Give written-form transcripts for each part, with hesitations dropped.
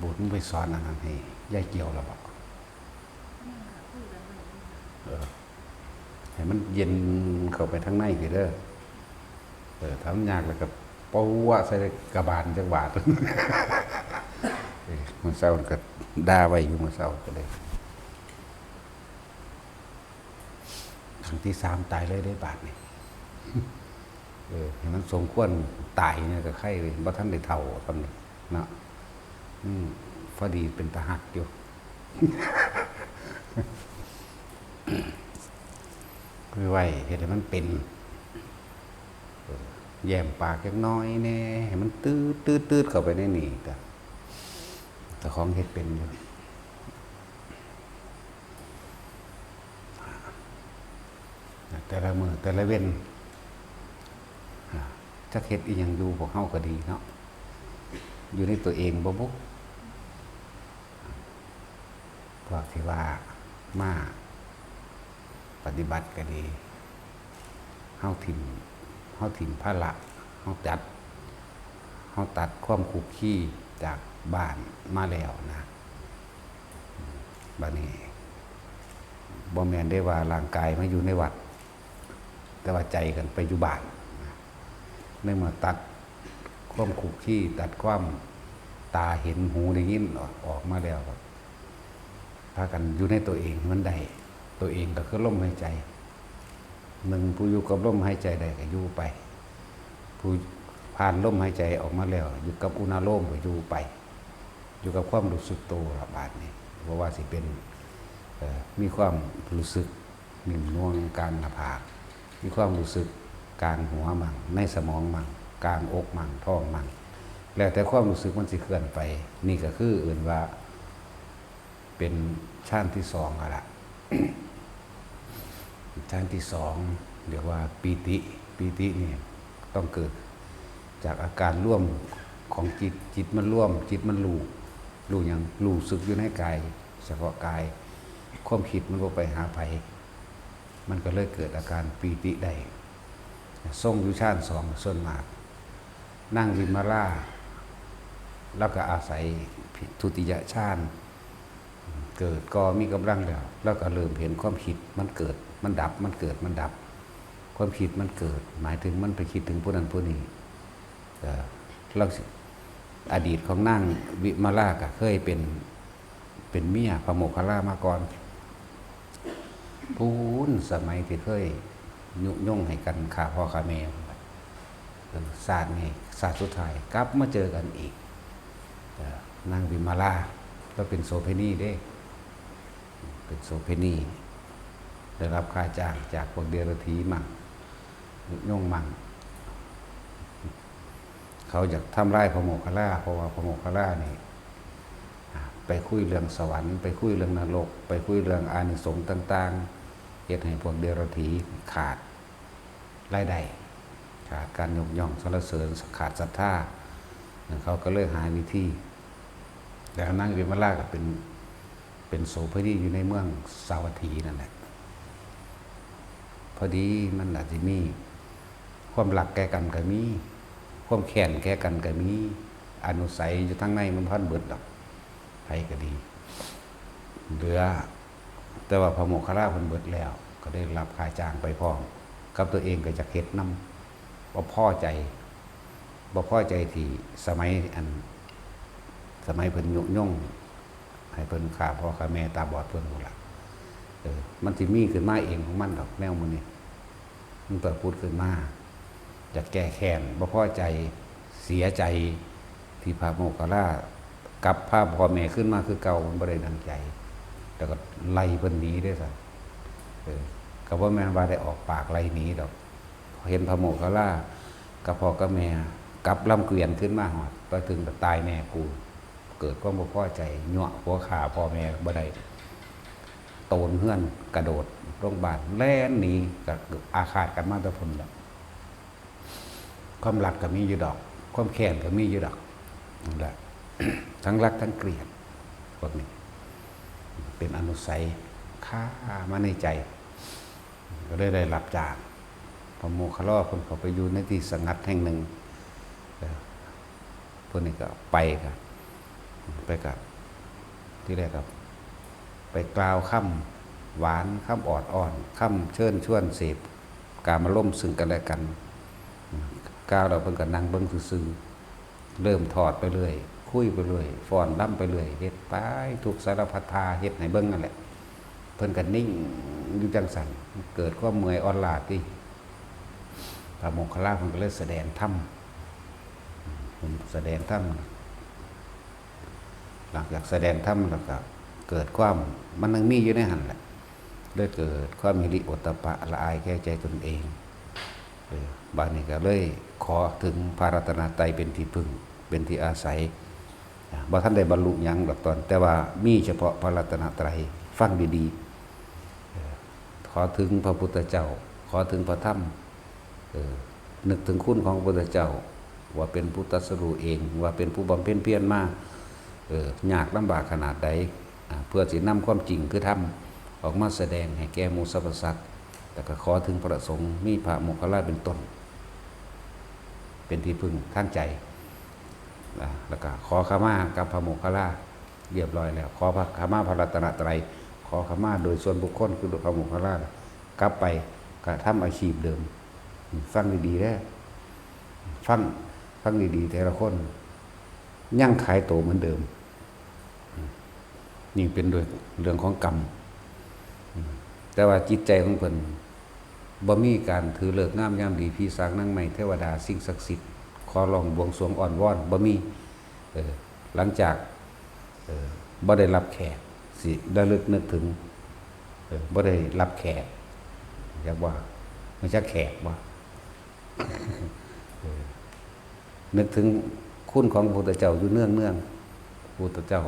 บุตรไปสอนอันนั้นให้ยายเกี่ยวแล้วบอกให้มันเย็นเข้าไปทั้งในคือเด้อทำยากแล้วก็ปูวะใส่กระบาลจังหวัดมันเศร้าก็ด่าไว้อยู่มันเศร้าก็เลยครั้งที่3ตายเลยได้บาทนี่ให้มันสมควรตายเนี่ยก็ไข้เลยบ่ท่านได้เท่าทำนี่เนาะพอดีเป็นตาหักอยู่คือไว้เห็นให้มันเป็นแย้มปากเล็กน้อยแน่ให้มันตืดเข้าไปในนี่แต่ของเห็ดเป็นอยู่แต่ละมือแต่ละเว้นจักเห็ดอีหยังอยู่พวกเฮาก็ดีเนาะอยู่ในตัวเองบ่บุกพวกที่ว่ามาปฏิบัติก็ดีเฮาถิ่มภาระเฮาตัดความคุกคีจากบ้านมาแล้วนะบัดนี้บ่แม่นได้ว่าร่างกายมาอยู่ในวัดแต่ว่าใจกันไปอยู่บ้านในเมื่อตัดความคุกคีตัดความตาเห็นหูได้ยินออกมาแล้วพากันอยู่ในตัวเองมันได้ตัวเองก็คือลมหายใจผู้อยู่กับลมหายใจได้ก็อยู่ไปผู้ผ่านลมหายใจออกมาแล้วอยู่กับอุณโลมก็อยู่ไปอยู่กับความรู้สึกตัวบาดนี้เพราะว่าสิเป็นมีความรู้สึกหนึ่งน่วงกลางหน้าผากมีความรู้สึกกลางหัวมั่งในสมองมั่งกลางอกมั่งท้องมั่งแล้วแต่ความรู้สึกมันสิเคลื่อนไปนี่ก็คืออื่นว่าเป็นชั้นที่2อะล่ะ ชั้นที่2เรียกว่าปีตินี่ต้องเกิดจากอาการร่วมของจิตมันร่วมจิตมันรู้อย่างรู้สึกอยู่ในกายเฉพาะกายความคิดมันก็ไปหาไผมันก็เลยเกิดอาการปีติได้ทรงอยู่ชั้น2ส่วนมากนั่งวิมาลาแล้วก็อาศัยทุติยฌานเกิดก็มีกำลังแล้วก็เริ่มเห็นความคิดมันเกิดมันดับมันเกิดมันดับความคิดมันเกิดหมายถึงมันไปคิดถึงผู้นั้นผู้นี้เราอดีตของนั่งวิมาลาก็เคยเป็นเมียพระโมคคัลลามาก่อนพูนสมัยที่เคยยุยงให้กันฆ่าพ่อฆ่าแม่ศาสตร์นี่ศาสตร์สุดท้ายกลับมาเจอกันอีกนั่งวิมาลาก็เป็นโสเภณีเด้เป็นโสเภณีได้รับค่าจ้างจากพวกเดรัจฉีมั่งย่งมั่งเขาอยากทำร้ายพระโมคคัลลาเพราะว่าพระโมคคัลลานี่ไปคุยเรื่องสวรรค์ไปคุยเรื่องนรกไปคุยเรื่องอานิสงส์ต่างๆเหตุให้พวกเดรัจฉีขาดรายได้ขาดการยกย่องสรรเสริญขาดศรัทธาเขาก็เลยหาวิธีแต่นั่งวิมาลาก็เป็นโสเภณีอยู่ในเมืองสาวัตถีนั่นแหละพอดีมันอาจจะมีความหลักแก่กันก็มีความแค้นแก่กันก็มีอนุสัยอยู่ทั้งในมันพันเบิดดอกไผก็ดีเหลือแต่ว่าพระโมคคัลลาเพิ่นเบิดแล้วก็ได้รับค่าจ้างไปพร้อมกับตัวเองก็จะเฮ็ดนำบ่พอใจที่สมัยเพิ่นยุยงให้เพิ่นฆ่าพ่อฆ่าแม่ตาบอดเพิ่นหมดละมันสิมีขึ้นมาเองของมันดอกแนวมื้อนี้มันเปิดพูดขึ้นมาอยากแก้แค้นบ่พอใจเสียใจที่พระโมคคัลลากลับพาพ่อแม่ขึ้นมาคือเก่ามันบ่ได้ดังใจแล้วก็ไล่เพิ่นหนีได้ซะก็บ่แม่นว่าได้ออกปากไล่หนีดอกเห็นพระโมคคัลลากับพ่อกับแม่กลับลำเกวียนขึ้นมาฮอดไปถึงก็ตายแน่กูเกิดความบ่พอใจยั่วหัวขาพ่อแม่บ่ได้โตนเฮือนกระโดดโรงพยาบาลแล่นหนีก็อาฆาตกันมาแต่พุ่นดอกความรักก็มีอยู่ดอกความแค้นก็มีอยู่ดอกนั่นแหละ ทั้งรักทั้งเกลียดพวกนี้เป็นอนุสัยค้ามาในใจก็ได้รับจากพระโมคคัลลาคนเขาไปอยู่ในที่สงัดแห่งหนึ่งพวกนี้ก็ไปกัน ไปกับที่แรกครับไปกล่าวคำหวานคำออดอ่อนคำเชิญชวนเสพการมาล่มซึ่งกันและกันกล่าวเราเพิ่งกันนั่งเบิ้งซื่อเริ่มถอดไปเรื่อยคุยไปเรื่อยฟ้อนล่ำไปเรื่อยเฮ็ดไปถูกสารพัดทาเฮ็ดให้เบิ้งนั่นแหละเพิ่นกันนิ่งอยู่จังสันเกิดความเมื่อยอ่อนล้าที่พระโมคคัลลาเพิ่นก็เลยแสดงธรรมแสดงธรรมหลังจากแสดงธรรมแล้วก็เกิดความมันยังมีอยู่ในหันแหละเลยเกิดความหิริโอตตัปปะละอายแก่ใจตนเองบางนี้ก็เลยขอถึงพระรัตนตรัยเป็นที่พึ่งเป็นที่อาศัยบ่ท่านได้บรรลุหยังดอกตอนแต่ว่ามีเฉพาะพระรัตนตรัยฟังดีๆขอถึงพระพุทธเจ้าขอถึงพระธรรมนึกถึงคุณของพระพุทธเจ้าว่าเป็นผู้ตรัสรู้เองว่าเป็นผู้บำเพ็ญเพียรมายากลำบากขนาดใดเพื่อสินำความจริงคือธรรมออกมาแสดงให้แก่หมู่สรรพสัตว์แต่ก็ขอถึงพระสงฆ์มีพระโมคคัลลาเป็นต้นเป็นที่พึ่งทางใจแล้วก็ขอขมากับพระโมคคัลลาเรียบร้อยแล้วขอขมาพระรัตนตรัยขอขมาโดยส่วนบุคคลคือพระโมคคัลลากลับไปก็ทำอาชีพเดิมฟังดีๆได้ฟังดีๆแต่ละคนยังขายโตเหมือนเดิมนี่เป็นด้วยเรื่องของกรรมแต่ว่าจิตใจของเพิ่นบ่มีการถือเลิกงามยามดีพี่สางนั่งใหม่เทวดาสิ่งศักดิ์สิทธิ์ขอร้องบวงสรวงอ่อนวอนบ่มีหลังจากบ่ได้รับแขกสิระลึกนึกถึงบ่ได้รับแขกอยากว่าไม่ใช่แขกว่านึกถึงคุณของพระพุทธเจ้าอยู่เนื่องพระพุทธเจ้า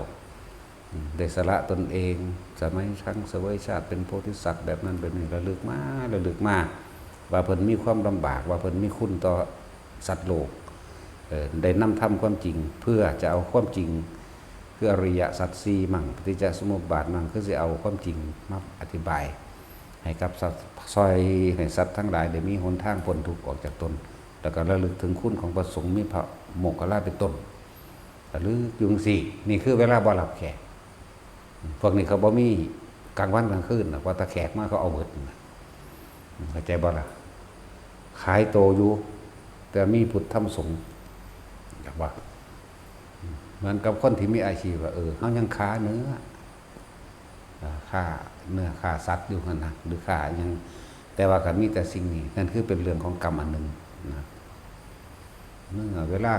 ได้สละตนเองสมัยทั้งเสวยชาติเป็นโพธิสัตว์แบบนั้นแบบนี้ระลึกมาว่าเพิ่นมีความลำบากว่าเพิ่นมีคุณต่อสัตว์โลกได้นำทำความจริงเพื่อจะเอาความจริงคืออริยสัจสี่มั่งปฏิจจสมุปบาทมั่งคือจะเอาความจริงมาอธิบายให้กับสัตว์ซอยให้สัตว์ทั้งหลายได้มีหนทางพ้นทุกข์ออกจากตนแล้วก็ระลึกถึงคุณของพระสงฆ์มีพระโมคคัลลาเป็นต้นหรือยุงสี่นี่คือเวลาบ่รับแขกพวกนี้เขาบ่มีกลางวันกลางคืนว่าตะแขกมาเขาเอาเบิดเข้าใจบ่ล่ะขายโตอยู่แต่มีพุทธธรรมสงฆ์อยากว่าเหมือนกับคนที่มีอาชีพว่าเขายังค้าเนื้อค้าเนื้อค้าสัตว์อยู่ขนาดหรือค้ายังแต่ว่าก็มีแต่สิ่งนี้นั่นคือเป็นเรื่องของกรรมอันหนึ่งนะเมื่อเวลา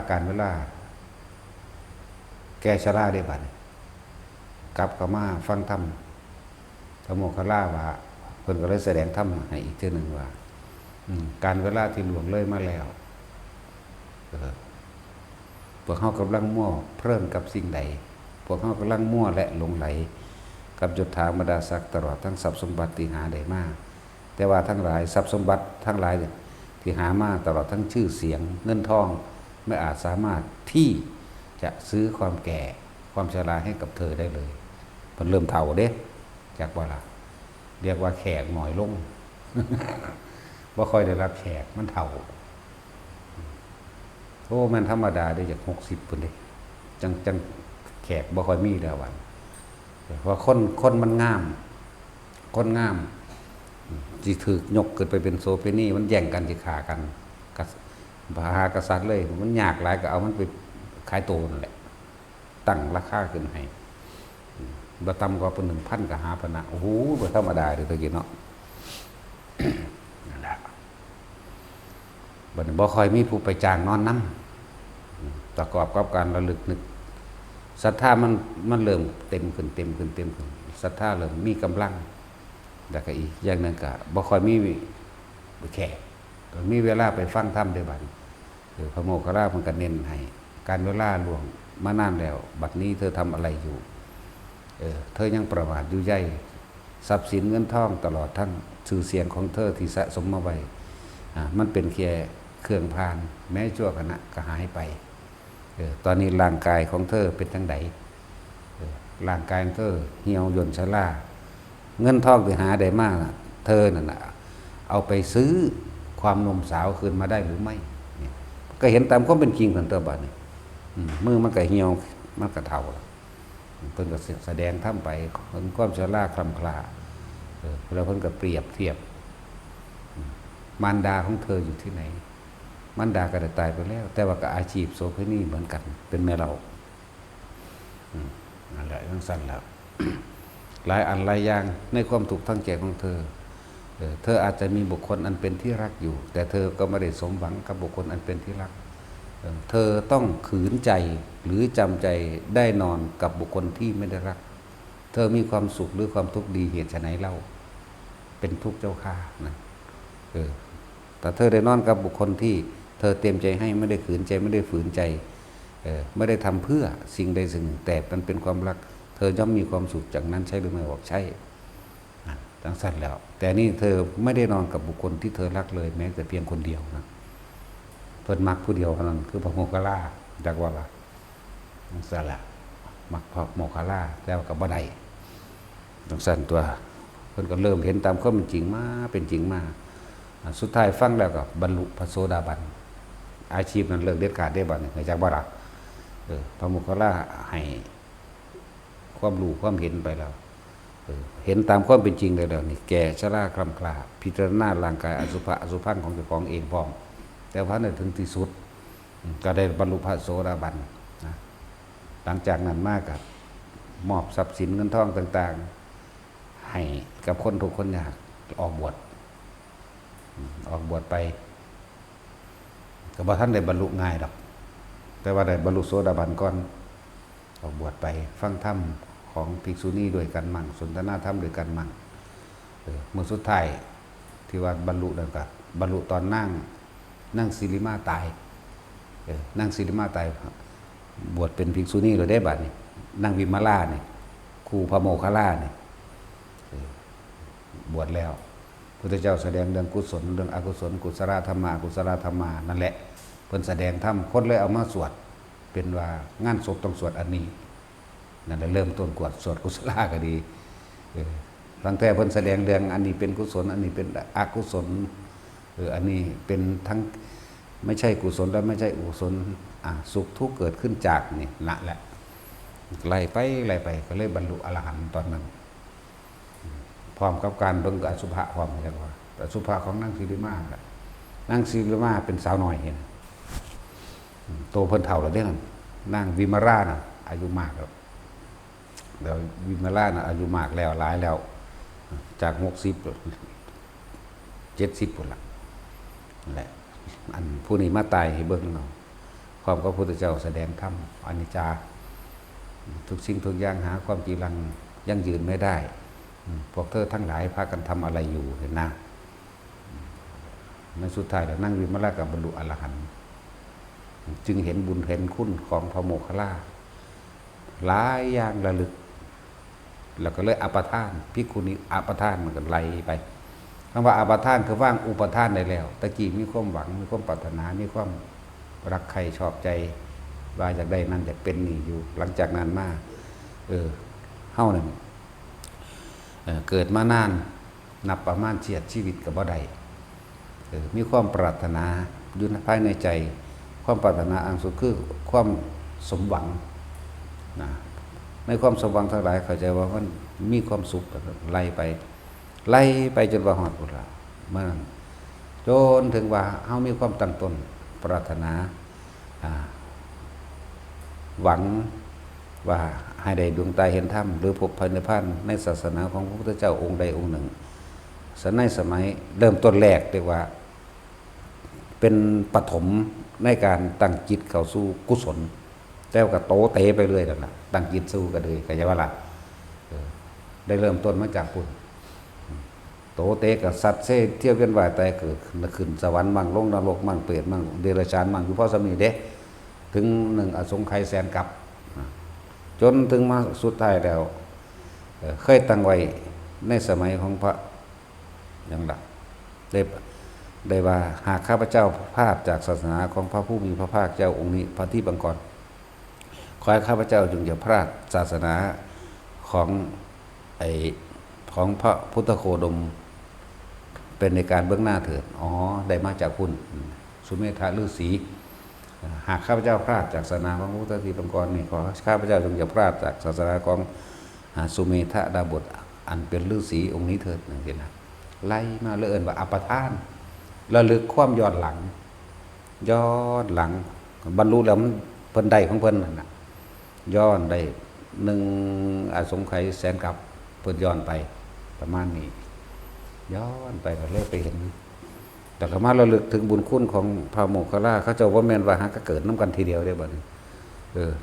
แก่ชราได้บัดกลับเข้ามาฟังธรรมพระโมคคัลลาว่าเพิ่นก็เลยแสดงธรรมให้อีกเทื่อหนึ่งว่าการเวลาที่ล่วงเลยมาแล้วพวกเขากำลังมั่วเพลินกับสิ่งใดพวกเขากำลังมั่วและหลงไหลกับยศถาบรรดาศักดิ์ตลอดทั้งทรัพย์สมบัติที่หาได้มากแต่ว่าทั้งหลายทรัพย์สมบัติทั้งหลายที่หามาตลอดทั้งชื่อเสียงเงินทองไม่อาจสามารถที่จะซื้อความแก่ความชราให้กับเธอได้เลยมันเริ่มเฒ่าเด้จากว่าล่ะเรียกว่าแขกหน่อยลง ว่าค่อยได้รับแขกมันเฒ่าโอ้มันธรรมดาได้จาก60ปุ่นเด้จังแขกบ่ค่อยมีแล้ววันเพราะคนมันงามคนงามสิถูกยกเกิดไปเป็นโซเฟนี่มันแย่งกันสิฆ่ากันพาหากษัตริย์เลยมันยากหลายก็เอามันไปขายโตนั่นแหละตั้งราคาขึ้นให้บ่ต่ำกว่าเป็น 1,000 ก็หาพนะโอ้โหบ่ธรรมดาเด้อตะกี้เนาะ นั่นแหละบ่ค่อยมีผู้ไปจ้างนอนนำประกอบกับการระลึกนึกศรัทธามันเริ่มเต็มขึ้นศรัทธาเริ่มมีกำลังแล้วก็อีกอย่างนึงก็บ่ค่อยมีแขกก็มีเวลาไปฟังธรรมได้บัดพระโมคคัลลาเพิ่นก็เน้นให้การเวลาล่วงมานานแล้วบัดนี้เธอทำอะไรอยู่เธอยังประมาทอยู่ใหญ่ทรัพย์สินเงินทองตลอดทั้งชื่อเสียงของเธอที่สะสมมาไว้มันเป็นแค่เครื่องพานแม้ชั่วขณะก็หายไปตอนนี้ร่างกายของเธอเป็นจังไดร่างกายของเธอเหี่ยวย่นชราเงินทองที่หาได้มากเธอนั่นน่ะเอาไปซื้อความหนุ่มสาวคืนมาได้หรือไม่ก็เห็นตามความเป็นจริงของเธอบัดนี้มือมันก็เหี่ยวมันก็เฒ่า เพิ่นก็แสดงธรรมไปเพิ่นความชราคลำคลาแล้วเพิ่นก็เปรียบเทียบมารดาของเธออยู่ที่ไหนมารดาก็ได้ตายไปแล้ว แต่ว่าก็อาชีพโสเภณีเหมือนกัน เป็นแม่เรานั่นแหละทั้งสั้นแล้ว หลายอันหลายอย่างในความถูกทั้งใจของเธอเธออาจจะมีบุคคลอันเป็นที่รักอยู่ แต่เธอก็ไม่ได้สมหวังกับบุคคลอันเป็นที่รักเธอต้องขืนใจหรือจำใจได้นอนกับบุคคลที่ไม่ได้รัก เธอมีความสุขหรือความทุกข์ดีเหตุไฉนเล่าเป็นทุกข์เจ้าข้านะแต่เธอได้นอนกับบุคคลที่เธอเต็มใจให้ไม่ได้ขืนใจไม่ได้ฝืนใจไม่ได้ทำเพื่อสิ่งใดสิ่งหนึ่งแต่มันเป็นความรักเธอย่อมมีความสุขจากนั้นใช่หรือไม่บอกใช่ทั้งสั้นแล้วแต่นี่เธอไม่ได้นอนกับบุคคลที่เธอรักเลยแม้แต่เพียงคนเดียวนะเพิ่นมักผู้เดียวเท่านั้นคือพระโมคคัลลาจักว่าล่ะทั้งสั้นละมักพระโมคคัลลาแล้วกับบ่ได้ทั้งสั้นตัวเพิ่นก็เริ่มเห็นตามความเป็นจริงมาเป็นจริงมาสุดท้ายฟังแล้วก็บรรลุพระโสดาบันอาชีพนั้นเลิกเด็ดขาดได้บัดนี้จักบ่ล่ะพระโมคคัลลาให้ความรู้ความเห็นไปแล้วเห็นตามความเป็นจริงเลยเดี๋ยวนี้แก่ชราคลำคลาพิจารณาร่างกายอสุภะอสุภังของเจ้าของเองพร้อมแต่พระเนี่ยถึงที่สุดก็ได้บรรลุพระโสดาบันนะหลังจากนั้นมากกับมอบทรัพย์สินเงินทองต่างๆให้กับคนทุกคนยากออกบวชไปก็บ่ท่านได้บรรลุง่ายดอกแต่ว่าได้บรรลุโสดาบันก่อนออกบวชไปฟังธรรมของภิกษุณีด้วยกันมั่งสนทนาธรรมด้วยกันมั่งเมื่อสุดท้ายที่ว่าบรรลุนั่นก็บรรลุตอนนั่งศิริมาตายนั่งศิริมาตายบวชเป็นภิกษุณีเลยได้บัดนี้นั่งวิมาลาเนี่ยครูพระโมคคัลลาเนี่ยบวชแล้วพุทธเจ้าแสดงเรื่องกุศลเรื่องอกุศลกุศลธรรมะกุศลธรรมะนั่นแหละเพิ่นแสดงธรรมคนเลยเอามาสวดเป็นว่างานศพต้องสวดอันนี้นั่นแหละเริ่มต้นกวดสวดกุศลก็ดีตั้งแต่เพิ่นแสดงเรื่องอันนี้เป็นกุศลอันนี้เป็นอกุศลอันนี้เป็นทั้งไม่ใช่กุศลและไม่ใช่อกุศลสุขทุกข์เกิดขึ้นจากนี่ละแหละไล่ไปก็เลยบรรลุอรหันต์ตอนนั้นพร้อมกับการเบิ่งอสุภะพร้อมกันว่าอสุภะของนางศิริมาล่ะนางศิริมาเป็นสาวน้อยเห็นโตเพิ่นเฒ่าแล้วเด้นางวิมาราน่ะอายุมากแล้วเดี๋ยววิมาลานะอายุมากแล้วหลายแล้วจาก60 70พุ่นละนั่นแหละอันผู้นี้มาตายให้เบิ่งเนาะความพระพุทธเจ้าแสดงธรรมอนิจจาทุกสิ่งทุกอย่างหาความจริงยั่งยืนไม่ได้พวกเธอทั้งหลายพากันทำอะไรอยู่เห็นนะในสุดท้ายแล้วนั่งวิมาลากับบรรลุอรหันต์จึงเห็นบุญเห็นคุณของพระโมคคัลลาหลายอย่างระลึกแล้วก็เลยอัปทานภิกขุณีอัปทานมันก็ไหลไปคำว่าอัปทานคือว่างอุปทานได้แล้วตะกี้มีความหวังมีความปรารถนามีความรักใครชอบใจว่าอยากได้นั่นอยากเป็นนี่อยู่หลังจากนั้นมาเฮานั่นเกิดมานานนับประมาณเฉียดชีวิตกับบ่ได้มีความปรารถนาอยู่ภายในใจความปรารถนาอันสุดคือความสมหวังนะในความสมหวังทั้งหลายเข้าใจว่ามันมีความสุขไล่ไปจนว่าฮอดพุ่นล่ะเมื่อนั้นจนถึงว่าเฮามีความตั้งตนปรารถนาหวังว่าให้ได้ดวงตาเห็นธรรมหรือพบพระนิพพานในศาสนาของพระพุทธเจ้าองค์ใดองค์หนึ่งในสมัยเริ่มต้นแรกเรียกว่าเป็นปฐมในการตั้งจิตเข้าสู่กุศลแต่ก็โตเตไปเรื่อยนั่นแหละตั้งจิตสู้กันเลยก็จะว่าล่ะได้เริ่มต้นมาจากปุ่นโตเตกับสัตว์เซ่เที่ยวกันว่ายแต่เกิดขึ้นสวรรค์มั่งลงนรกมั่งเปรตมั่งเดรัจฉานมั่งอยู่เพราะสมีเด้ถึง1 อสงไขยแสนกับจนถึงมาสุดท้ายแล้วเคยตั้งไว้ในสมัยของพระอย่างละได้ว่าหากข้าพเจ้าพลาดจากศาสนาของพระผู้มีพระภาคเจ้าองค์นี้พระที่บังกรขอให้ข้าพเจ้าจงอย่าพลาดศาสนาของพระพุทธโคดมเป็นในการเบื้องหน้าเถิดได้มาจากคุณสุเมธะฤาษี หากข้าพเจ้าพลาดจากศาสนาของพระพุทธทีปังกรนี่ขอข้าพเจ้าจงอย่าพลาดจากศาสนาของสุเมธดาบทอันเป็นฤาษีองค์นี้เถิดนั่นเองนะไล่มาเลื่อนว่าอัปทานระลึกความย้อนหลังบรรลุแล้วมันเพิ่นใดของเพิ่นนั่นน่ะย้อนได้1อสงไขยแสนกับเพิ่นย้อนไปประมาณนี้ย้อนไปก็เลยไปเห็นแต่ก็มาระลึกถึงบุญคุณของพระโมคคัลลาเขาเจ้าว่าแม่นว่าหาก็เกิดน้ำกันทีเดียวได้บ่นี่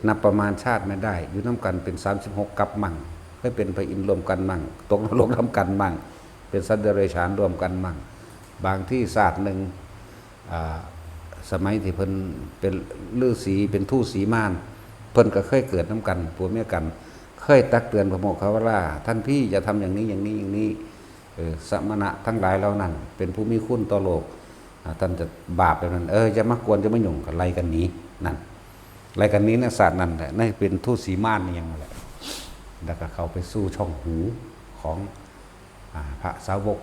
นับประมาณชาติไม่ได้อยู่น้ำกันเป็น36กับมั่งเคยเป็นพระอินทร์รวมกันมั่งตกนรกร่วมกันมั่งเป็นสัตว์เดรัจฉานรวมกันมั่งบางที่ศาสตร์หนึ่งสมัยที่เพิ่นเป็นฤาษีเป็นทูตสีม่านเพิ่นก็เคยเกิดน้ำกันผัวเมียกันเคยตักเตือนพระโมคคัลลาท่านพี่อย่าทำอย่างนี้อย่างนี้อย่างนี้สมณะทั้งหลายเหล่านั้นเป็นผู้มีคุณต่อโลกท่านจะบาปแบบนั้นจะมากวนจะไม่หยุ่งกับไล่กันนี้นั่นไล่กันนี้เนี่ยศาสตร์นั่นแหละนั่นเป็นทูตสีม่านนี่ยังแหละแล้วก็เขาไปสู้ช่องหูของพระสาวก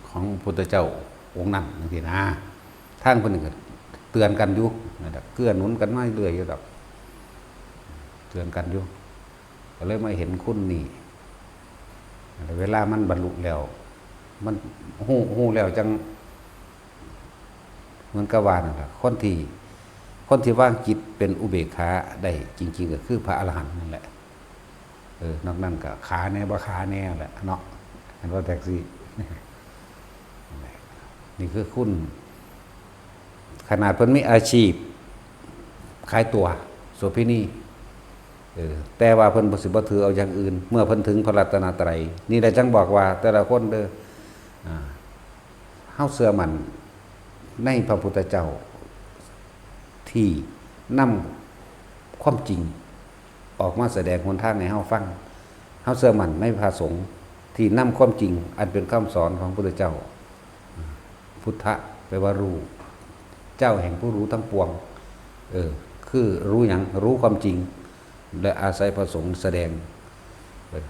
ของพุทธเจ้าองค์นั้นนั่นสินะทางคนหนึ่งเตือนกันอยู่เกื้อหนุนกันไม่เรื่อยอยู่แบบเตือนกันอยู่ก็เลยไม่เห็นคุณนี่เวลามันบรรลุแล้วมันหู้แล้วจังเหมือนกวานั่นแหละคนที่ว่างจิตเป็นอุเบกขาได้จริงๆก็คือพระอรหันต์นั่นแหละนอกนั้นก็ขาแน่บ่ขาแน่แหละเนาะเห็นว่าแท็กซี่นี่คือคุณขนาดเพิ่นมีอาชีพขายตัวโสเภณีแต่ว่าเพิ่นบ่สิบ่ถือเอาอย่างอื่นเมื่อเพิ่นถึงพระรัตนตรัยนี่ได้จังบอกว่าแต่ละคนเฮาเชื่อมั่นในพระพุทธเจ้าที่นำความจริงออกมาแสดงหนทางให้เฮาฟังเฮาเชื่อมั่นในพระสงฆ์ที่นำความจริงอันเป็นคำสอนของพระพุทธเจ้าพุทธะแปลว่ารู้เจ้าแห่งผู้รู้ทั้งปวงคือรู้หยังรู้ความจริงและอาศัยพระสงฆ์แสดง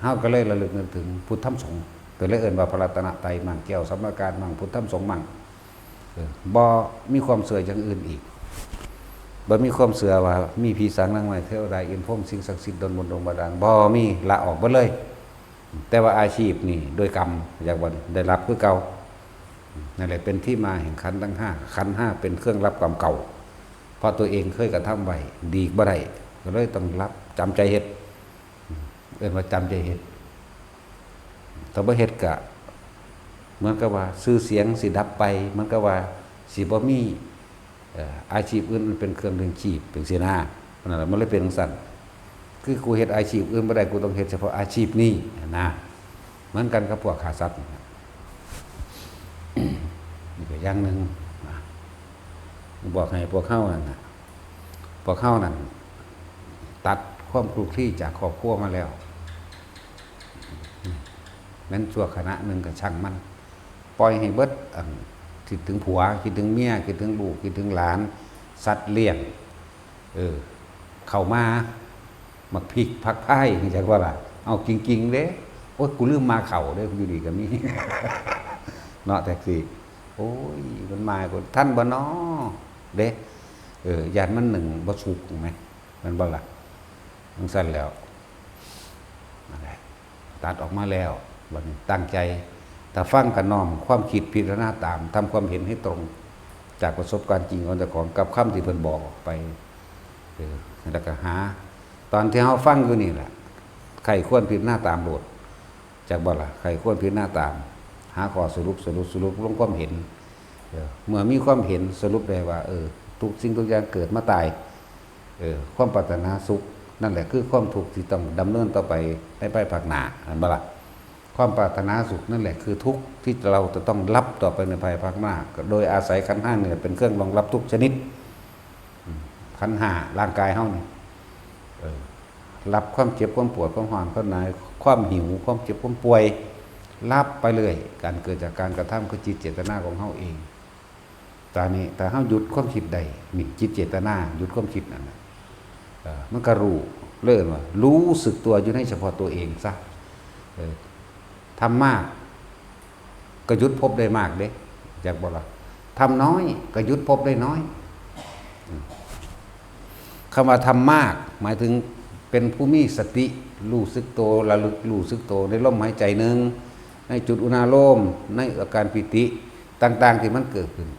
เฮาก็เลยระลึกนึกถึงพุทธธรรมสงฆ์ก็เลยเอิ้นว่าพระรัตนตรัยมั่งแก้วสมการมั่งพุทธธรรมสงฆ์มั่งบ่มีความเสื่ออย่างอื่นอีกบ่มีความเสื่อว่ามีผีสางนางไม้เทวดาอินทร์พรหมสิ่งศักดิ์สิทธิ์ดลมนต์ดวงบาดาลบ่มีละออกบ่เลยแต่ว่าอาชีพนี่โดยกรรมอย่างว่าได้รับคือเก่านั่นแหละเป็นที่มาแห่งขันธ์ทั้ง5ขันธ์5เป็นเครื่องรับกรรมเก่าเพราะตัวเองเคยกระทำไว้ดีบ่ได้ก็เลยต้องรับจำใจเฮ็ดเอิ้นว่าจำใจเฮ็ดถ้าบ่เฮ็ดก็เหมือนกับว่าชื่อเสียงสิดับไปเหมือนกับว่าสิบ่มีอาชีพอื่นมันเป็นเครื่องเลี้ยงชีพเป็นเสียหน้านั่นแหละมันเลยเป็นจังซั่นคือกูเฮ็ดอาชีพอื่นบ่ได้กูต้องเฮ็ดเฉพาะอาชีพนี้นะเหมือนกันกับพวกฆ่าสัตว์นี่ก็อย่างนึงบอกให้พวกเฮานั่นน่ะพวกเฮานั่นตัดความคลุกคลีจากครอบครัวมาแล้วนั้นชั่วขณะนึงก็ช่างมันปล่อยให้เบิดคิดถึงผัวคิดถึงเมียคิดถึงลูกคิดถึงหลานสัตว์เลี้ยงเข้ามามักพริกผักไผ่จักว่าล่ะเอาจริงๆเด้โอ๊ยกูลืมมาเข้าเด้อยู่ดีก็มีเนาะแท็กซี่โอ้ยมันมาคนท่านบ่น้อเด้ญาติมันหนึ่งบ่สุกไหมมันบ่ล่ะมันสั่นแล้วอะไรตัดออกมาแล้วบัดนี้ตั้งใจถ้าฟังกับน้อมความคิดพิจารณาตามทำความเห็นให้ตรงจากประสบการณ์จริงของเจ้าของกับคำที่เพิ่นบอกออกไปแล้วก็หาตอนที่เฮาฟังอยู่นี่แหละใครควรพิจารณาตามโลดจากบ่ล่ะใครควรพิจารณาตามหาข้อสรุปลงความเห็นเมื่อมีความเห็นสรุปได้ว่าทุกสิ่งทุกอย่างเกิดมาตายความปรารถนาสุขนั่นแหละคือความทุกข์ที่ต้องดำเนินต่อไปในภายภาคหน้าอันบ่ล่ะความปรารถนาสุขนั่นแหละคือทุกข์ที่เราจะต้องรับต่อไปในภายภาคหน้าโดยอาศัยขันธ์5เนี่ยเป็นเครื่องรองรับทุกชนิดขันธ์5ร่างกายเฮานี่รับความเจ็บความปวดความหอนความหนายความหิวความเจ็บความป่วยรับไปเรื่อยการเกิดจากการกระทำคือจิตเจตนาของเฮาเองตอนนี้แต่เฮาหยุดความคิดใดนี่จิตเจตนาหยุดความคิดนั่นมันก็รู้เลิ่นว่ารู้สึกตัวอยู่ในเฉพาะตัวเองซะทำมากก็หยุดพบได้มากเด้จากบ่ล่ะทำน้อยก็หยุดพบได้น้อย คำว่าทำมากหมายถึงเป็นผู้มีสติรู้สึกโตระลึกรู้สึกโตในลมหายใจหนึ่งในจุดอุณาโลมในอาการปิติต่างๆที่มันเกิดขึ้น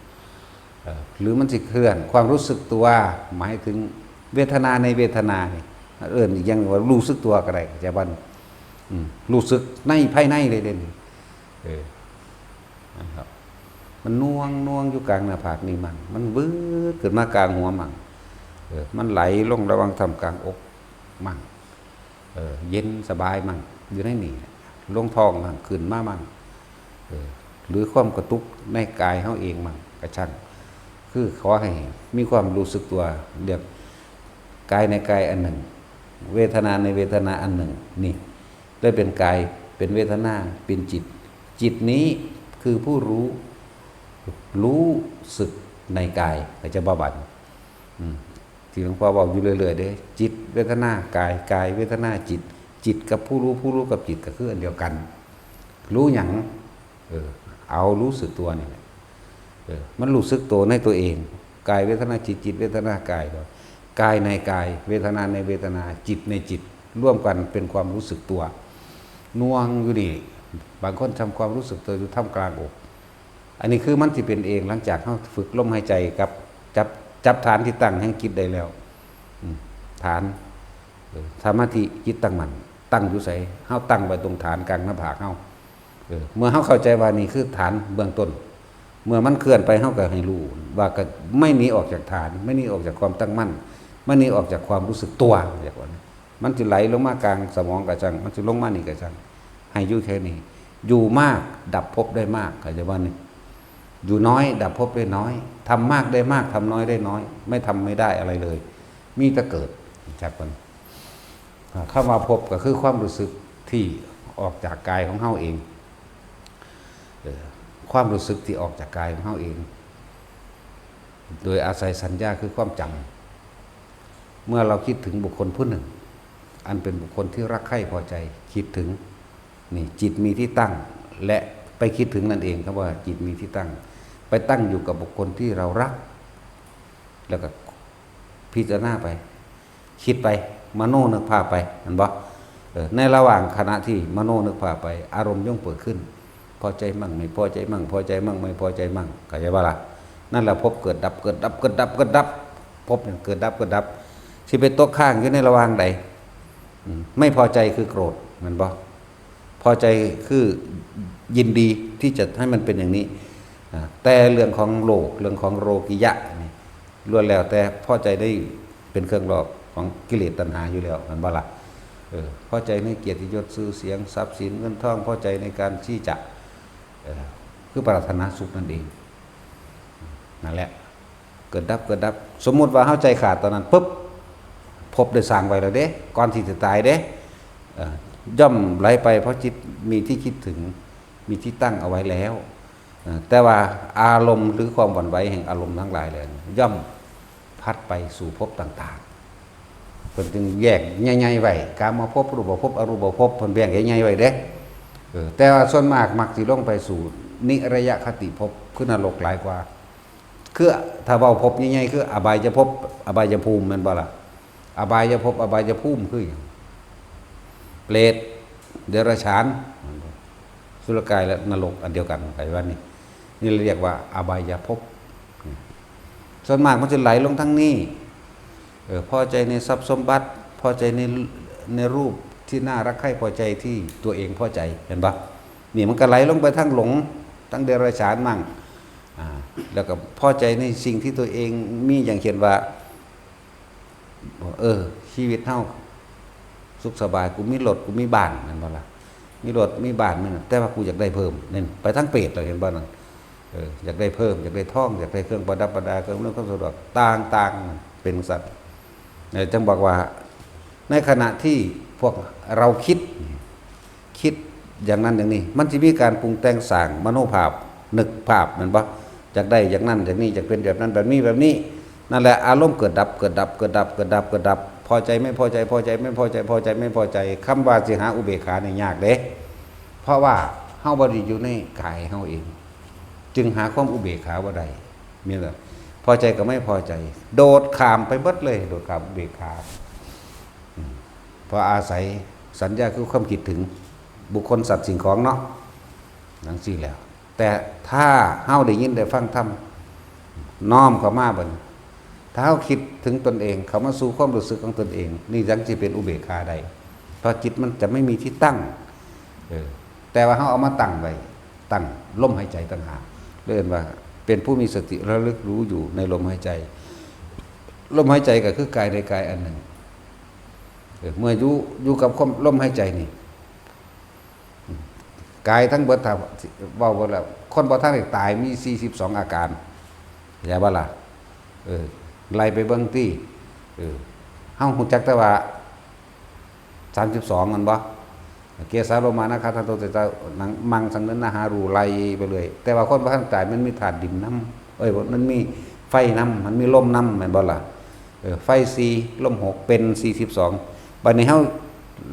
หรือมันสิเคลื่อนความรู้สึกตัวหมายถึงเวทนาในเวทนาเนี่ยอีกอย่างว่ารู้สึกตัวก็ได้จะบันรู้สึกในภายในเลยเด่นนะครับมันน่วงอยู่กลางหน้าผากนี่มันวืดขึ้นมากลางหัวมั่งมันไหลลงระวังทำกลางอกมั่งเย็นสบายมั่งอยู่ในนี่ลงท้องมั่งขึ้นมามั่งหรือความกระตุกในกายเขาเองมั่งกระชังคือขอให้มีความรู้สึกตัวเรียกกายในกายอันหนึ่งเวทนาในเวทนาอันหนึ่งนี่ได้เป็นกายเป็นเวทนาเป็นจิตจิตนี้คือผู้รู้สึกในกายก็จะบำบัดที่หลวงพ่อบอกอยู่เรื่อยๆเด้จิตเวทนากายเวทนาจิตกับผู้รู้กับจิตก็คืออันเดียวกันรู้หยังเอารู้สึกตัวนี่แหละมันรู้สึกตัวในตัวเองกายเวทนาจิตเวทนากายกายในกายเวทนาในเวทนาจิตในจิตร่วมกันเป็นความรู้สึกตัวน่วงอยู่นี่บางคนทำความรู้สึกตัวอยู่ท่ามกลางอกอันนี้คือมันที่เป็นเองหลังจากเขาฝึกลมหายใจกับจับฐานที่ตั้งให้คิดได้แล้วฐานสมาธิจิตตั้งมันตั้งอยู่ใส่เฮาตั้งไว้ตรงฐานกลางหน้าผากเฮาเมื่อเฮาเข้าใจว่านี่คือฐานเบื้องต้นเมื่อมันเคลื่อนไปเฮาก็ให้รู้ว่าก็ไม่หนีออกจากฐานไม่หนีออกจากความตั้งมั่นไม่หนีออกจากความรู้สึกตัวอย่างว่ามันจะไหลลงมากลางสมองกระจังมันจะลงมานี่กระจังให้อยู่แค่นี้อยู่มากดับภพได้มากเข้าใจว่านี่อยู่น้อยดับภพได้น้อยทำมากได้มากทำน้อยได้น้อยไม่ทำไม่ได้อะไรเลยมีแต่เกิดจากมันเข้ามาพบก็คือความรู้สึกที่ออกจากกายของเฮาเองความรู้สึกที่ออกจากกายของเฮาเองโดยอาศัยสัญญาคือความจำเมื่อเราคิดถึงบุคคลผู้หนึ่งอันเป็นบุคคลที่รักใคร่พอใจคิดถึงนี่จิตมีที่ตั้งและไปคิดถึงนั่นเองครับว่าจิตมีที่ตั้งไปตั้งอยู่กับบุคคลที่เรารักแล้วก็พิจารณาไปคิดไปมโนนึกภาพไปเห็นบ่ในระหว่างขณะที่มโนนึกภาพไปอารมณ์ย่อมเปิดขึ้นพอใจมั่งไม่พอใจมั่งพอใจมั่งไม่พอใจมั่งเข้าใจบ่ล่ะนั่นแหละพบเกิดดับพบเนี่ยเกิดดับที่ไปตกข้างอยู่ในระหว่างใดไม่พอใจคือโกรธเห็นบ่พอใจคือยินดีที่จะให้มันเป็นอย่างนี้แต่เรื่องของโลกเรื่องของโลกิยะนี่ล้วนแล้วแต่พอใจได้เป็นเครื่องหลอกของกิเลสตัณหาอยู่แล้วมันบ่ล่ะพอใจในเกียรติยศชื่อเสียงทรัพย์สินเงินทองพอใจในการที่จะคือปรารถนาสุขนั่นเองนั่นแหละเกิดดับสมมุติว่าเข้าใจขาดตอนนั้นปุ๊บพบได้สร้างไว้แล้วเด้ก่อนที่จะตายเด้ย่อมไหลไปเพราะจิตมีที่คิดถึงมีที่ตั้งเอาไว้แล้วแต่ว่าอารมณ์หรือความหวั่นไหวแห่งอารมณ์ทั้งหลายเลยย่อมพัดไปสู่ภพต่างๆเพิ่นจึงแยกใหญ่ๆไว้กามภพรูปภพอรูปภพเพิ่นแบ่งใหญ่ๆไว้เด้แต่ว่าส่วนมากมักสิลงไปสู่นิระยะคติภพคือนรกหลายกว่าคือถ้าเว้าภพใหญ่ๆคืออบายภพอบายภูมิแม่นบ่ล่ะอบายภพอบายภูมิคือหยังเปรตเดรัจฉานสุรกายและนรกอันเดียวกันไอ้ว่านี่เรียกว่าอบายภพส่วนมากมันจะไหลลงทั้งนี้พอใจในทรัพย์สมบัติพอใจในรูปที่น่ารักใคร่พอใจที่ตัวเองพอใจเห็นปะนี่มันก็ไหลลงไปทั้งหลงทั้งเดรัจฉานมั่งแล้วก็พอใจในสิ่งที่ตัวเองมีอย่างเขียนว่าชีวิตเท่าสุขสบายกูมีรถกูมีบ้านนั่นบ่ล่ะมีรถมีบ้านนั่นแต่ว่ากูอยากได้เพิ่มนี่ไปทั้งเปรตเลยเห็นบ่นั่นอยากได้เพิ่มอยากได้ท่องอยากได้เครื่องประดับประดาเครื่องความสะดวกต่างๆเป็นสัตว์จังบอกว่าในขณะที่พวกเราคิดอย่างนั้นอย่างนี้มันจะมีการปรุงแต่งสร้างมโนภาพนึกภาพมันบ่อยากได้อย่างนั้นอย่างนี้อยากเป็นแบบนั้นแบบนี้นั่นแหละอารมณ์เกิดดับพอใจไม่พอใจพอใจไม่พอใจพอใจไม่พอใจคำว่าสิหาอุเบกขาเนี่ยยากเด้เพราะว่าเฮาบ่ได้อยู่ในกายเฮาเองจึงหาความอุเบกขาบ่ได้มีแต่พ พอใจกับไม่พอใจโดดข้ามไปเบิดเลยโดดข้ามอุเบกขาเพราะอาศัยสัญญาคือความคิดถึงบุคคลสัตว์สิ่งของเนาะนั่นสิแล้ว แต่ถ้าเฮาได้ยินได้ฟังธรรมน้อมเข้ามาบัดถ้าเฮาคิดถึงตนเองเขามาสู่ความรู้สึกของตนเองนี่จังสิเป็นอุเบกขาได้เพราะจิตมันจะไม่มีที่ตั้งแต่ว่าเฮาเอามาตั้งไว้ตั้งลมหายใจต่างหากเรียกว่าเป็นผู้มีสติระลึกรู้อยู่ในลมหายใจลมหายใจก็คือกายในกายอันหนึ่งเมื่ออยู่กับลมหายใจนี่กายทั้งเบิดถ้าเว้าบ่แล้วคนบ่ทันได้ตายมี42อาการอย่าบ่ล่ะไล่ไปเบิ่งติเฮาฮู้จักแต่ว่า32มันบ่เกสาโลมานะคาทันโตเตตานังมังสังนันนาหารูไล่ไปเลยแต่ว่าคนบ่ทันตายมันมีธาตุดินน้ำมันมีไฟน้ำมันมีลมน้ำแม่นบ่ล่ะไฟ4ลม6เป็น42บัดนี้เฮา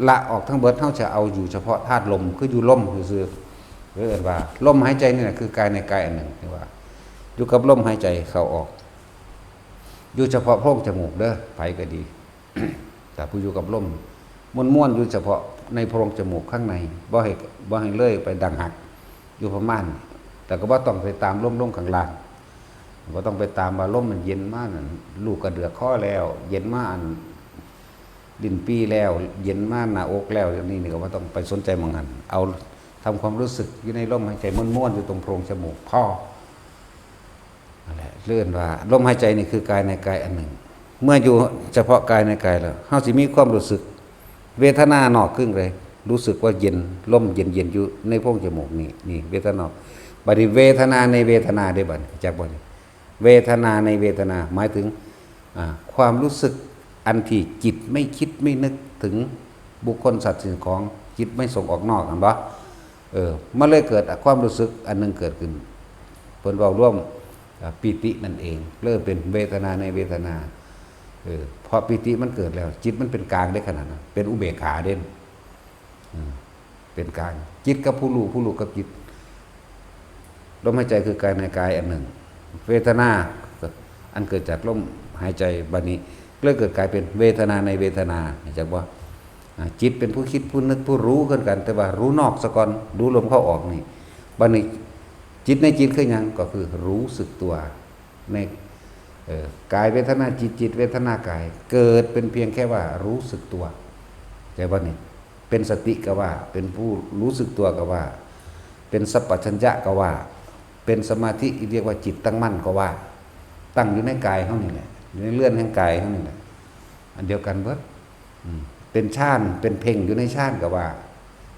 ละออกทั้งเบิดเฮาจะเอาอยู่เฉพาะธาตุลมคืออยู่ลมซื่อๆเรียกว่าลมหายใจนี่แหละคือกายในกายอันหนึ่งที่ว่าอยู่กับลมหายใจเข้าออกอยู่เฉพาะโพรงจมูกเด้อไผก็ดี แต่ผู้อยู่กับลมม่วนๆอยู่เฉพาะในโพรงจมูกข้างในบ่ให้เลื่อยไปดังหักอยู่ประมาณแต่ก็บ่ต้องไปตามลมข้างล่างบ่ต้องไปตามว่าลมมันเย็นมากลูกกระเดือกคอแล้วเย็นมากดินปีแล้วเย็นมากหน้าอกแล้วนี่ก็บ่ต้องไปสนใจมองนั้นเอาทำความรู้สึกอยู่ในลมหายใจม่วนๆอยู่ตรงโพรงจมูกพ่อนั่นแหละเลื่อนว่าลมหายใจนี่คือกายในกายอันหนึ่งเมื่ออยู่เฉพาะกายในกายแล้วเฮาสิมีความรู้สึกเวทนานอกครึ่งเลยรู้สึกว่าเย็นลมเย็นอยู่ในโพรงจมูกนี่เวทนาบัดนี้เวทนาในเวทนาได้บัดจักบ่นี่เวทนาในเวทนาหมายถึงความรู้สึกอันที่จิตไม่คิดไม่นึกถึงบุคคลสัตว์สิ่งของจิตไม่ส่งออกนอกกันบ่มันเลยเกิดความรู้สึกอันนึงเกิดขึ้นเพิ่นเว้าร่วมปิตินั่นเองเริ่มเป็นเวทนาในเวทนาพอปิติมันเกิดแล้วจิตมันเป็นกลางได้ขนาดนั้นเป็นอุเบกขาเด่นเป็นกลางจิตกับผู้รู้กับจิตลมหายใจคือกายในกายอันหนึ่งเวทนาอันเกิดจากลมหายใจบัดนี้เลยเกิดกลายเป็นเวทนาในเวทนาจากว่าจิตเป็นผู้คิดผู้นึกผู้รู้กันแต่ว่ารู้นอกซะก่อนรู้ลมเข้าออกนี่บัดนี้จิตในจิตคือหยังก็คือรู้สึกตัวในกายเวทนาจิตเวทนากายเกิดเป็นเพียงแค่ว่ารู้สึกตัวแต่ว่านี่เป็นสติก็ว่าเป็นผู้รู้สึกตัวก็ว่าเป็นสัพพัญญะก็ว่าเป็นสมาธิเรียกว่าจิตตั้งมั่นก็ว่าตั้งอยู่ในกายเฮานี่แหละอยู่ในเลื่อนแห่งกายเฮานี่แหละอันเดียวกันเบิดเป็นฌานเป็นเพ่งอยู่ในฌานก็ว่า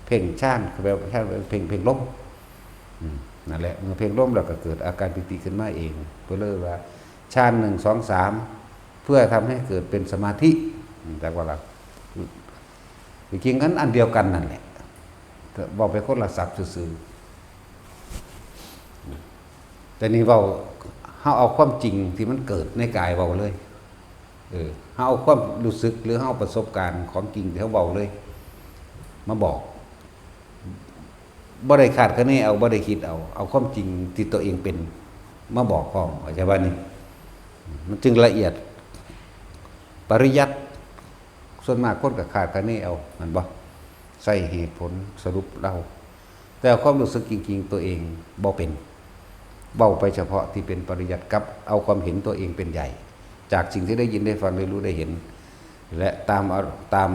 เพ่งฌานแปลว่าฌานเป็นเพ่งลมนั่นแหละเมื่อเพ่งลมแล้วก็เกิดอาการปิติขึ้นมาเองเพื่อเลยว่าฌาน1 2 3เพื่อทำให้เกิดเป็นสมาธิแต่ว่าเราจริงๆงั้นอันเดียวกันนั่นแหละบอกไปคนละศัพท์ซื่อๆแต่นี่เว้าเฮาเอาความจริงที่มันเกิดในกายเว้าเลยเฮาเอาความรู้สึกหรือเฮาประสบการณ์ของจริงที่เฮาเว้าเลยมาบอกบ่ได้คาดคะเนเอาบ่ได้คิดเอาความจริงที่ตัวเองเป็นมาบอกพร้อมเข้าใจว่านี่มันจึงละเอียดปริยัติส่วนมากคนก็คาดคะเนเอามันบ่ใส่เหตุผลสรุปเล่าแต่ความรู้สึกจริงๆตัวเองบ่เป็นเว้าไปเฉพาะที่เป็นปริยัติกับเอาความเห็นตัวเองเป็นใหญ่จากสิ่งที่ได้ยินได้ฟังได้รู้ได้เห็นและตาม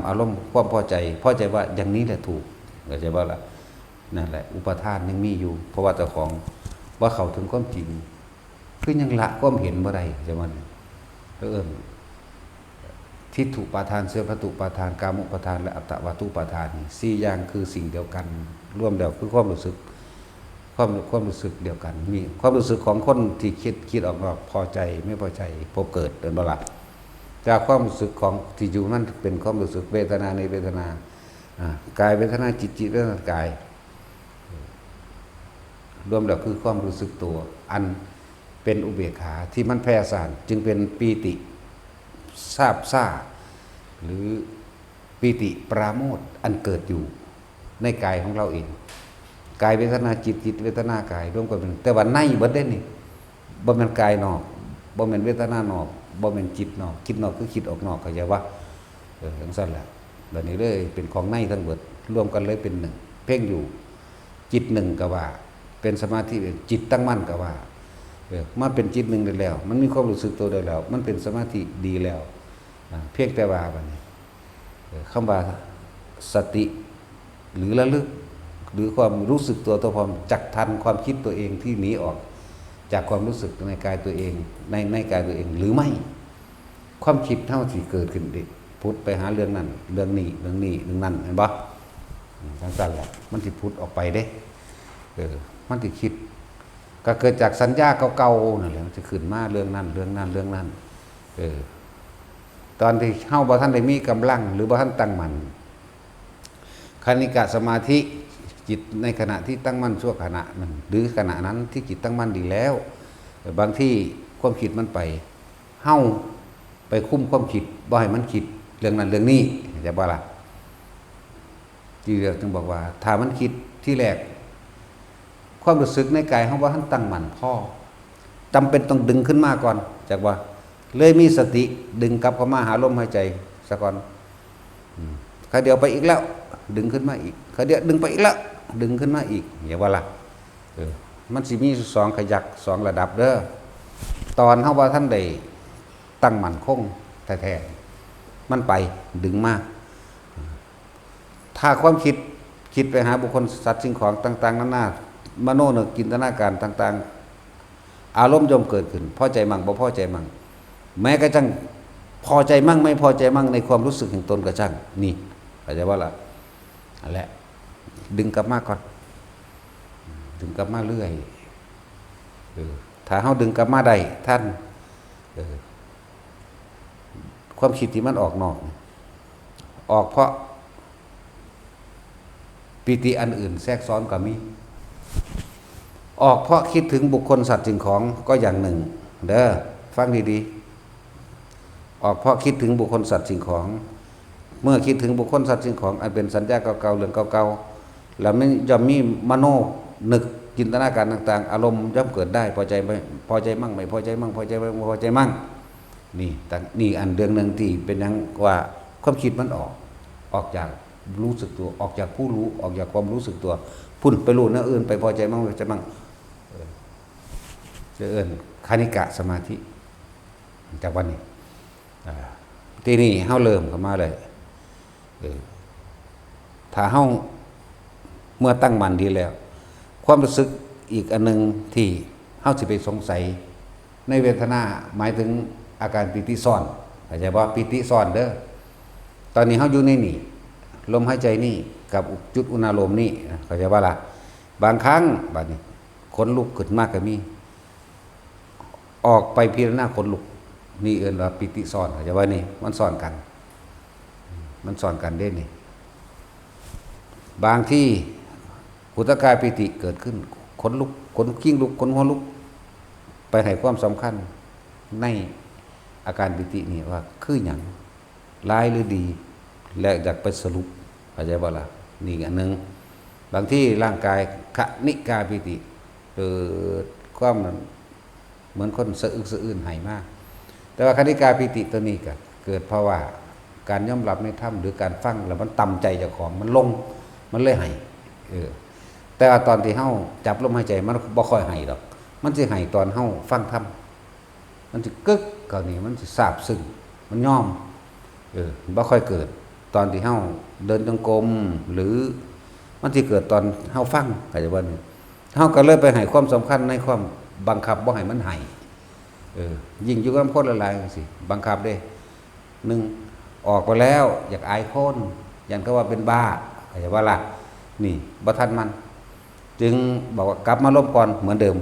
อารมณ์ความพอใจว่าอย่างนี้แหละถูกเข้าใจบ่ล่ะนั่นแหละอุปทานยังมีอยู่เพราะว่าเจ้าของว่าเข้าถึงความจริงคือยังละความเห็นบ่ได้ใช่มั้ยทิฏฐุปาทานเสพตุปาทานกามุปาทานและอัตตวาทุปาทานนี่4อย่างคือสิ่งเดียวกันรวมแล้วคือความรู้สึกเดียวกันมีความรู้สึกของคนที่คิดออกว่าพอใจไม่พอใจพบเกิดเป็นบ่ล่ะจากความรู้สึกของที่อยู่นั่นเป็นความรู้สึกเวทนาในเวทนากายเวทนาจิตเวทนากายรวมแล้วคือความรู้สึกตัวอันเป็นอุเบกขาที่มันแผ่ซ่านจึงเป็นปีติซาบซ่าหรือปีติปราโมทย์อันเกิดอยู่ในกายของเราเองกายเวทนาจิตเวทนากายรวมกันเป็นแต่ว่าในเบิดได้นี่บ่แม่นกายนอก บ่แม่นเวทนานอกบ่แม่นจิตนอกจิตนอกคือคิดออกนอกเข้าใจว่าจังซั่นแหละบัดนี้เลยเป็นของในทั้งเบิดรวมกันเลยเป็นหนึ่งเพ่งอยู่จิตหนึ่งก็ว่าเป็นสมาธิจิตตั้งมั่นก็ว่ามันเป็นจิตหนึ่งได้แล้วมันมีความรู้สึกตัวได้แล้วมันเป็นสมาธิดีแล้วเพียงแต่ว่าบัดนี้คำว่าสติหรือระลึกหรือความรู้สึกตัวพร้อมจักทันความคิดตัวเองที่หนีออกจากความรู้สึกในกายตัวเองในกายตัวเองหรือไม่ความคิดเท่าที่เกิดขึ้นดิพุทธไปหาเรื่องนั้นเรื่องนี้เรื่องนั้นเห็นบ่ทั้งสั้นแหละมันสิพุทธออกไปเด้มันสิคิดก็เกิดจากสัญญาเก่าๆนั่นแหละมันจะขึ้นมาเรื่องนั้นตอนที่เฮาบ่ทันได้มีกำลังหรือบ่ทันตั้งมั่นคณิกะสมาธิจิตในขณะที่ตั้งมั่นชั่วขณะนั้นหรือขณะนั้นที่จิตตั้งมั่นดีแล้วบางที่ความคิดมันไปเฮาไปคุมความคิดบ่ให้มันคิดเรื่องนั้นเรื่องนี้จะบ่ล่ะที่เรียกจึงบอกว่าถ้ามันคิดที่แรกความรู้สึกในกายเฮาว่าท่านตั้งมั่นพอจำเป็นต้องดึงขึ้นมาก่อนจากว่าเลยมีสติดึงกลับเข้ามาหาลมหายใจซะก่อนคราวเดียวไปอีกแล้วดึงขึ้นมาอีกคราวเดียวดึงไปอีกแล้วดึงขึ้นมาอีกอย่าว่าล่ะมันสิมี2ขยัก2ระดับเด้อตอนเฮาว่าท่านได้ตั้งมั่นคงแท้ๆมันไปดึงมาถ้าความคิดไปหาบุคคลสัตว์สิ่งของต่างๆนั้นมโนนึกจินตนาการต่างๆอารมณ์ย่อมเกิดขึ้นพอใจมั่งบ่พอใจมั่งแม้กระทั่งพอใจมั่งไม่พอใจมั่งในความรู้สึกแห่งตนก็ช่างนี่เข้าใจว่าล่ะนั่นแหละดึงกลับมาก่อนดึงกลับมาเรื่อยถ้าเฮาดึงกลับมาได้ท่านความคิดที่มันออกนอกออกเพราะปิติอันอื่นแทรกซ้อนก็มีออกเพราะคิดถึงบุคคลสัตว์สิ่งของก็อย่างหนึ่งเด้อฟังดีๆออกเพราะคิดถึงบุคคลสัตว์สิ่งของเมื่อคิดถึงบุคคลสัตว์สิ่งของอันเป็นสัญญาเก่าๆเรื่องเก่าๆแล้วมันย่อมมีมโนนึกจินตนาการต่างๆอารมณ์ย่อมเกิดได้พอใจไม่พอใจมั่งไม่พอใจมั่งพอใจไม่พอใจมั่งนี่อันเรื่องนึงที่เป็นอย่างว่าความคิดมันออกจากรู้สึกตัวออกจากผู้รู้ออกจากความรู้สึกตัวพุ่นไปรู้นะอื่นไปพอใจมั่งพอใจมั่งจะเอิ้นคณิกะสมาธิจากวันนี้ที่นี่เฮาเริ่มเข้ามาเลยถ้าเฮาเมื่อตั้งมั่นดีแล้วความรู้สึกอีกอันนึงที่เฮาสิไปสงสัยในเวทนาหมายถึงอาการปิติซ้อนเข้าใจบ่ปิติซ้อนเด้อตอนนี้เฮาอยู่ในนี่ลมหายใจนี่กับจุดอุณาโลมนี่เข้าใจบ่ล่ะบางครั้งบัดนี้ขนลุกขึ้นมากก็มีออกไปพิจารณาขนลุกนี่เอิ้นว่าปิติซ้อนเข้าใจบ่นี่มันซ้อนกันเด้นี่บางที่อุทกายปิติเกิดขึ้นขนลุกขนกิ้งลุกขนหัวลุกไปให้ความสำคัญในอาการปิตินี่ว่าคือหยังร้ายหรือดีและอยากไปสรุปเข้าใจบ่ล่ะนี่อันนึงบางที่ร่างกายคณิกาปิติเกิดความเหมือนคนสะอึกสะอื้นให้มากแต่ว่าคณิกาปิติตัวนี้ก็เกิดเพราะว่าการยอมรับในธรรมหรือการฟังแล้วมันต่ำใจเจ้าของมันลงมันเลยให้แต่ว่าตอนที่เฮาจับลมหายใจมันบ่ค่อยให้ดอกมันสิให้ตอนเฮาฟังธรรมมันสิกึกก็นี่มันสิซาบซึ้งมันยอมบ่ค่อยเกิดตอนที่เฮาเดินจงกรมหรือมันสิเกิดตอนเฮาฟังเข้าใจบ่นี่เฮาก็เลยไปให้ความสำคัญในความบังคับบ่ให้มันให้ยิ่งอยู่กับคนหลายๆจังซี่บังคับเด้1ออกไปแล้วอยากอายคนยันก็ว่าเป็นบ้าเข้าใจว่าล่ะนี่บ่ทันมันจึงบอกว่ากลับมาลบก่อนเหมือนเดิม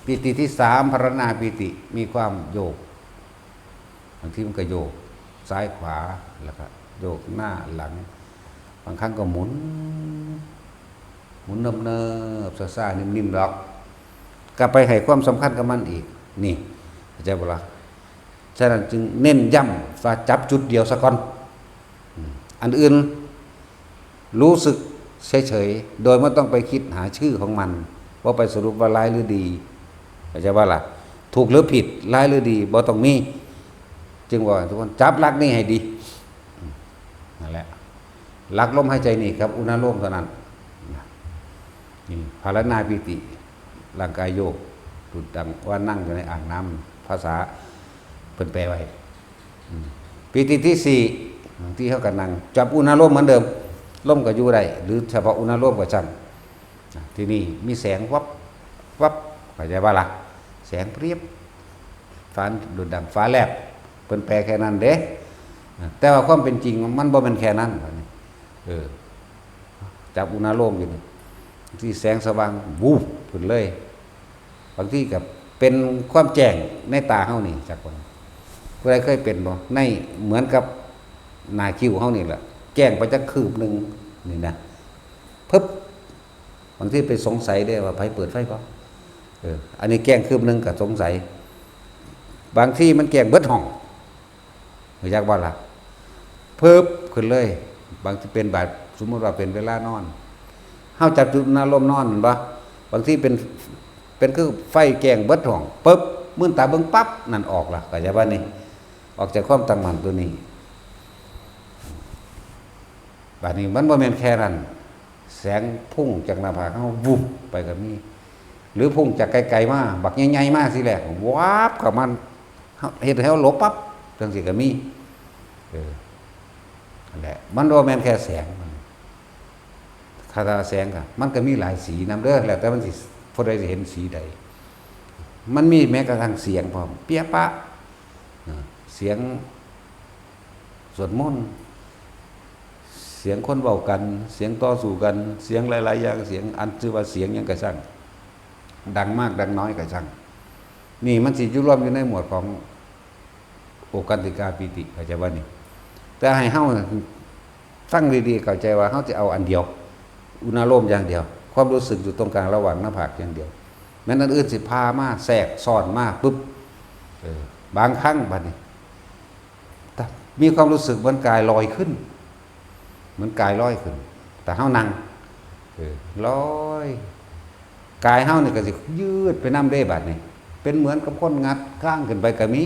ปิติที่3ภารณาปิติมีความโยกบางทีมันก็โยกซ้ายขวาแล้วก็โยกหน้าหลังบางครั้งก็หมุนเนิบๆซ่าๆนิ่มๆหรอกก็ไปให้ความสำคัญกับมันอีกนี่เข้าใจบ่ล่ะฉะนั้นจึงเน้นย้ำว่าจับจุดเดียวซะก่อนอันอื่นรู้สึกเฉยๆโดยไม่ต้องไปคิดหาชื่อของมันว่าไปสรุปว่าร้ายหรือดีเข้าใจว่าล่ะ ถูกหรือผิดร้ายหรือดีบ่ต้องมีจึงว่าทุกคนจับหลักนี่ให้ดีนั่นแหละหลักลมหายใจนี่ครับอุณาโลมเท่านั้นนี่ภารนาปิติร่างกายโยกดุดดังว่านั่งอยู่ในอ่างน้ำภาษาเพิ่นแปลไว้ปิติที่สี่ที่เขากันนั่งจับอุณาโลมเหมือนเดิมลมก็อยู่ได้หรือเฉพาะอุณาโลมก็จังที่นี่มีแสงวับวับเข้าใจว่าล่ะแสงเปรียบฟ้าดุดดังฟ้าแลบเพิ่นแปลแค่นั้นเด้แต่ว่าความเป็นจริงมันบ่แม่นแค่นั้นจับอุณาโลมอยู่ที่แสงสว่างวูบขึ้นเลยบางทีกับเป็นความแจ้งในตาเฮานี่จักคนผู้ใดเคยเป็นบ่ในเหมือนกับหน้าคิ้วเฮานี่แหละแจ้งไปจักคืบนึงนี่นะปึ๊บบางทีไปสงสัยได้ว่าไผเปิดไฟบ่อันนี้แจ้งคืบนึงก็สงสัยบางที่มันแจ้งเบิดห้องรู้จักบ่ล่ะปึ๊บขึ้นเลยบางที่เป็นแบบสมมุติว่าเป็นเวลานอนเฮาจับจุดอารมณ์นอนบ่บางทีเป็นคือไฟแกงเบิดห้องปึ๊บมื่นตาเบิ่งปั๊บนั่นออกล่ะเข้าใจบ่นี่ออกจากความตั้งมั่นตัวนี้บัดนี้มันบ่แม่นแค่นั้นแสงพุ่งจากหน้าผากเฮาวุบไปก็มีหรือพุ่งจากไกลๆมาบักใหญ่ๆมาสิแหละวาบเข้ามันเฮ็ดให้เฮาหลบปั๊บจังซี่ก็มีนั่นแหละมันบ่แม่นแค่แสงคาถาแสงก็มันก็มีหลายสีนำเด้อแล้วแต่มันสิผู้ใดสิเห็นสีใดมันมีแม้กระทั่งเสียงพร้อมเปียปะเสียงสวดมนต์เสียงคนเว้ากันเสียงต่อสู้กันเสียงหลายๆอย่างเสียงอันชื่อว่าเสียงหยังก็ช่างดังมากดังน้อยก็ช่างนี่มันสิอยู่รวมอยู่ในหมวดของโอกันติกาปิติเข้าใจว่านี่แต่ให้เฮาฟังดีๆเข้าใจว่าเฮาจะเอาอันเดียวอุณาโลมอย่างเดียวความรู้สึกอยู่ตรงกลางระหว่างหน้าผากอย่างเดียวแม้นอันอื่นสิพามาแทรกซ้อนมาปุ๊บบางครั้งบัดนี้มีความรู้สึกเหมือนกายลอยขึ้นเหมือนกายลอยขึ้นแต่เฮานั่งลอยกายเฮานี่ก็สิยืดไปนำได้บัดนี้เป็นเหมือนกับคนงัดข้างขึ้นไปก็มี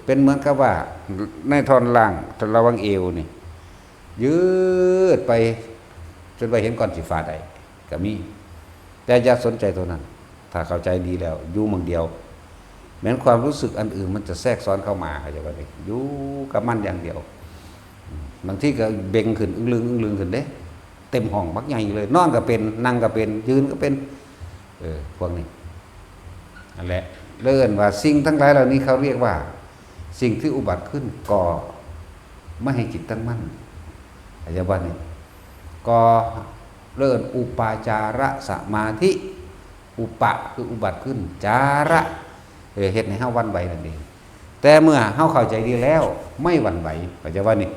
เป็นเหมือนกับว่าในท่อนล่างระวังเอวนี่ยืดไปจนไปเห็นก้อนสีฟ้าได้ก็มีแต่อย่าสนใจตัวนั้นถ้าเข้าใจดีแล้วอยู่เมืองเดียวแม้นความรู้สึกอันอื่นมันจะแทรกซ้อนเข้ามาเข้าใจบ่นี่อยู่กับมันอย่างเดียวบางทีก็เบ่งขึ้นอึ้งลึงขึ้นเด้เต็มห้องบักใหญ่เลยนอนก็เป็นนั่งก็เป็นยืนก็เป็นพวกนี้นั่นแหละเลื่อนว่าสิ่งทั้งหลายเหล่านี้เขาเรียกว่าสิ่งที่อุบัติขึ้นก่อไม่ให้จิตตั้งมั่นเข้าใจบ่นี่ก็เริ่มอุปาจาระสมาธิอุปะคืออุบัติขึ้นจาระเฮ็ดให้เฮาหวั่นไหวนั่นเองแต่เมื่อเฮาเข้าใจดีแล้วไม่หวั่นไหวเข้าใจว่านี่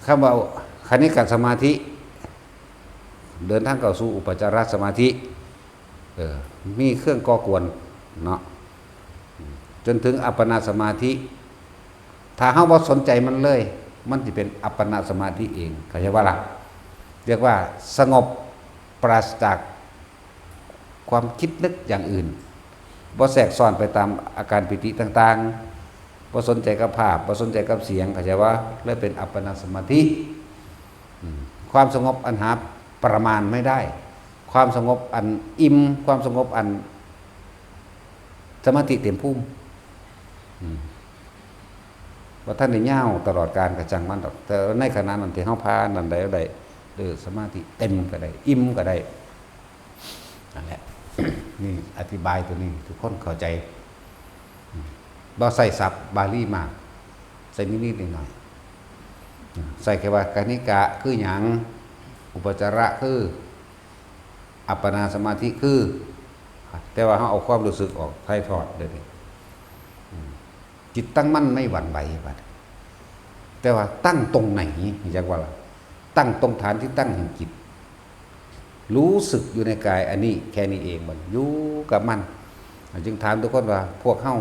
คำว่าคณิกะสมาธิเดินทางเข้าสู่อุปจารสมาธิมีเครื่องก่อกวนเนาะจนถึงอัปปนาสมาธิถ้าเฮาบ่สนใจมันเลยมันจะเป็นอัปปนาสมาธิเองเข้าใจว่าล่ะเรียกว่าสงบปราศจากความคิดนึกอย่างอื่นบ่แทรกซ้อนไปตามอาการปิติต่างๆบ่สนใจกับภาพบ่สนใจกับเสียงเข้าใจว่าเลยเป็นอัปปนาสมาธิความสงบอันหาประมาณไม่ได้ความสงบอันอิ่มความสงบอันสมาธิเต็มภูมิว่าท่านได้ย่าวตลอดการกระจังมันดอกแต่ในขณะนั้นที่เฮาพานั่นได้สมาธิเต็มก็ได้อิ่มก็ได้นั่นแหละ นี่อธิบายตัวนี้ทุกคนเข้าใจบ่ใส่ศัพท์บาลีมากใส่นิดๆหน่อยๆใส่แค่ว่ากนิกะคือหยังอุปจาระคืออัปปนาสมาธิคือแต่ว่าเฮาเอาความรู้สึกออกถ่ายทอดเด้อจิตตั้งมั่นไม่หวั่นไหวบัดแต่ว่าตั้งตรงไหนจักว่าล่ะตั้งตรงฐานที่ตั้งแห่งจิตรู้สึกอยู่ในกายอันนี้แค่นี้เองบัดอยู่กับมันจึงถามทุกคนว่าพวกเฮา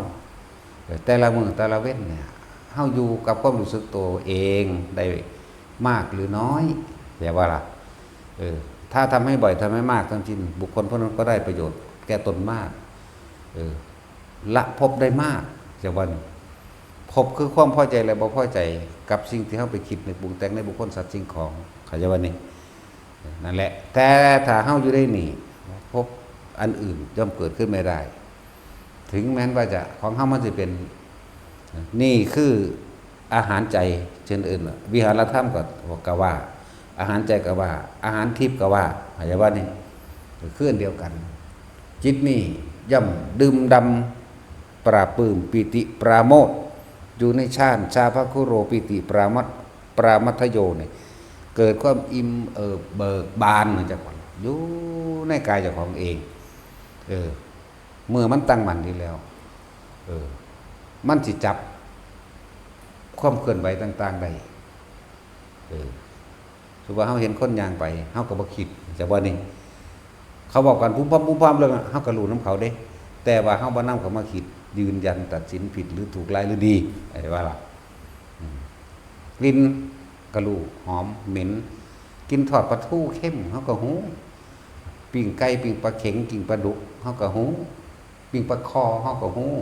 แต่ละมื้อแต่ละเว้นเนี่ยเฮาอยู่กับความรู้สึกตัวเองได้มากหรือน้อยแต่ว่าล่ะถ้าทำให้บ่อยทำให้มากทั้งจริงบุคคลพวกนั้นก็ได้ประโยชน์แก่ตนมาก เออละภพได้มากจากวันภพคือความพอใจและบ่พอใจกับสิ่งที่เฮาไปคิดในปรุงแต่งในบุคคลสัตว์สิ่งของเข้าใจว่านี่นั่นแหละแต่ถ้าเฮาอยู่ได้นี่ภพอันอื่นย่อมเกิดขึ้นไม่ได้ถึงแม้นว่าจะของเฮามันสิเป็นนี่คืออาหารใจเช่นอื่นวิหารธรรมก็ว่าอาหารใจก็ว่าอาหารทิพย์ก็ว่าเข้าใจว่านี่คืออันเดียวกันจิตนี่ย่อมดื่มดำปราบปลื้มปิติปราโมทย์อยู่ในฌานชาภคุโรปิติปรามัทโยเนี่ยเกิดความอิ่มเบิกบานจากของอยู่ในกายเจ้าของเองเมื่อมันตั้งมั่นดีแล้วมันสิจับความเคลื่อนไหวต่างๆได้สมมุติว่าเฮาเห็นคนย่างไปเฮาก็บ่คิดจะว่านี่เขาบอกกันพุ่มพำเรื่องเฮาก็รู้นำเขาเด้แต่ว่าเฮาบ่นำเขามาคิดยืนยันตัดสินผิดหรือถูกร้ายหรือดีอะไรว่าล่ะกลิ่นก็รู้หอมเหม็นกินทอดปลาทูเข้มเฮาก็ฮู้ปิ้งไก่ปิ้งปลาเข็งปิ้งปลาดุกเฮาก็ฮู้ปิ้งปลาคอเฮาก็ฮู้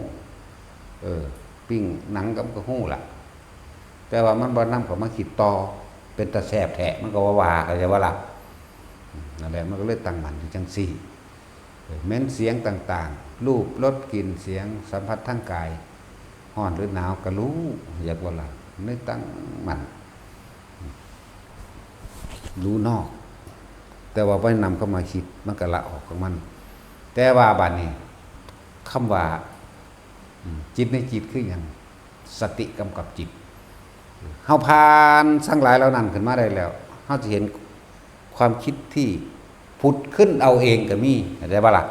ปิ้งหนังก็ฮู้ล่ะแต่ว่ามันบ่นำเขามาคิดต่อเป็นตาแซ่บแท้มันก็ว่าเข้าใจว่าล่ะนั่นแหละมันก็เลยตั้งมั่นอยู่จังซี่แม้นเสียงต่างๆรูปรสกลิ่นเสียงสัมผัสทางกายร้อนหรือหนาวก็รู้อยากว่าล่ะไม่ตั้งมั่นรู้นอกแต่ว่าบ่นำเข้ามาคิดมันก็ละออกของมันแต่ว่าบัดนี้คำว่าจิตในจิตคือหยังสติกำกับจิตเฮาผ่านทั้งหลายเหล่านั้นขึ้นมาได้แล้วเฮาจะเห็นความคิดที่ผุดขึ้นเอาเองก็มีเข้าใจบ่ล่ะ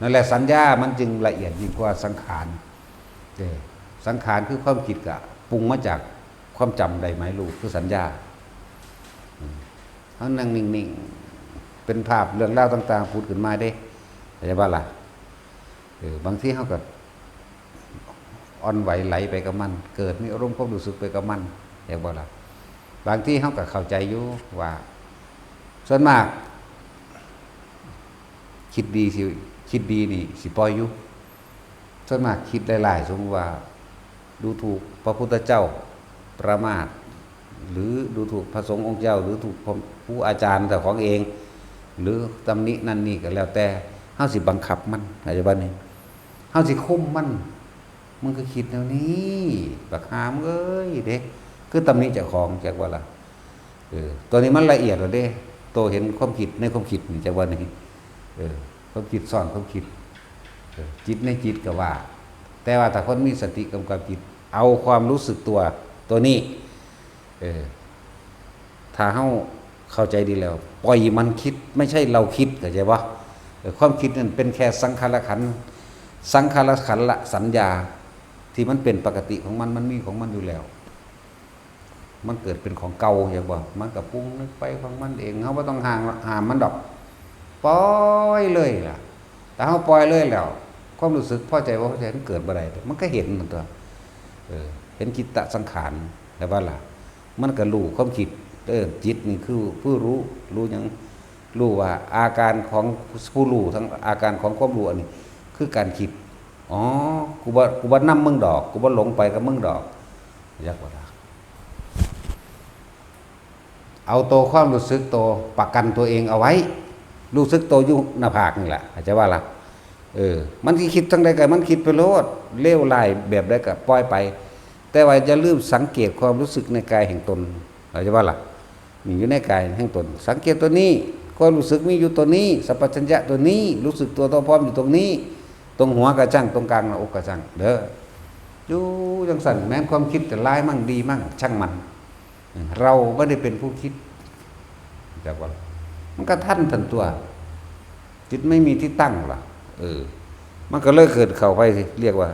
นั่นแหละสัญญามันจึงละเอียดยิ่งกว่าสังขารสังขารคือความคิดกะปรุงมาจากความจำได้หมายรู้คือสัญญาเฮานั่งนิ่งๆเป็นภาพเรื่องราวต่างๆผุดขึ้นมาเด้เข้าใจบ่ล่ะบางทีเฮาก็อ่อนไหวไหลไปกับมันเกิดมีอารมณ์ความรู้สึกไปกับมันเข้าใจบ่ล่ะบางทีเฮาก็เข้าใจอยู่ว่าส่วนมากคิดดีนี่สิปล่อยอยู่ส่วนมากคิดหลายๆสมมุติว่าดูถูกพระพุทธเจ้าประมาทหรือดูถูกพระสงฆ์องค์เจ้าหรือถูกผู้อาจารย์แต่ของเองหรือตำหนินั่นนี่ก็แล้วแต่เฮาสิบังคับมันเข้าใจบ่นี่เฮาสิคุมมันมึงก็คิดแนวนี้บักหามเอ้ยเด้คือตำหนิเจ้าของจักว่าล่ะตัวนี้มันละเอียดแล้วเด้โตเห็นความคิดในความคิดนี่จักว่านี่ความคิดซ่อนความคิดจิตในจิตก็ว่าแต่ว่าถ้าคนมีสติกำกับจิตเอาความรู้สึกตัวนี้ถ้าเฮาเข้าใจดีแล้วปล่อยมันคิดไม่ใช่เราคิดเข้าใจบ่ความคิดนั้นเป็นแค่สังขารขันธ์ละสัญญาที่มันเป็นปกติของมันมีของมันอยู่แล้วมันเกิดเป็นของเก่าอย่างบ่มันก็ปรุงนึกไปของมันเองเฮาบ่ต้องห้ามมันดอกปล่อยเลยล่ะแต่เฮาปล่อยเลยแล้วความรู้สึกพอใจบ่พอใจมันเกิดบ่ได้มันก็เห็นมันตัวเห็นจิตตสังขารแต่ว่าล่ะมันก็รู้ความคิดจิตนี่คือผู้รู้หยังรู้ว่าอาการของผู้รู้ทั้งอาการของความรู้อันนี้คือการคิดอ๋อกูบ่นำมึงดอกกูบ่หลงไปกับมึงดอกอยากว่าล่ะเอาตัวความรู้สึกตัวประกันตัวเองเอาไว้รู้สึกตัวอยู่หน้าผากนี่แหละอาจจะว่าล่ะมันสิคิดทั้งใดก็มันคิดไปโลดเลวร้ายแบบใดก็ปล่อยไปแต่ว่าอย่าลืมสังเกตความรู้สึกในกายแห่งตนอาจจะว่าล่ะมีอยู่ในกายแห่งตนสังเกตตัวนี้ความรู้สึกมีอยู่ตัวนี้สัพพัญญะตัวนี้รู้สึกตัวพร้อมอยู่ตรงนี้ตรงหัวกระจังตรงกลางหน้าอกกระจังเด้ออยู่จังสั่นแม้นความคิดจะร้ายมั่งดีมั่งช่างมันเราไม่ได้เป็นผู้คิดจากว่ามันก็ทันตัวจิตไม่มีที่ตั้งล่ะมันก็เลยเกิดเข้าไปเรียกว่า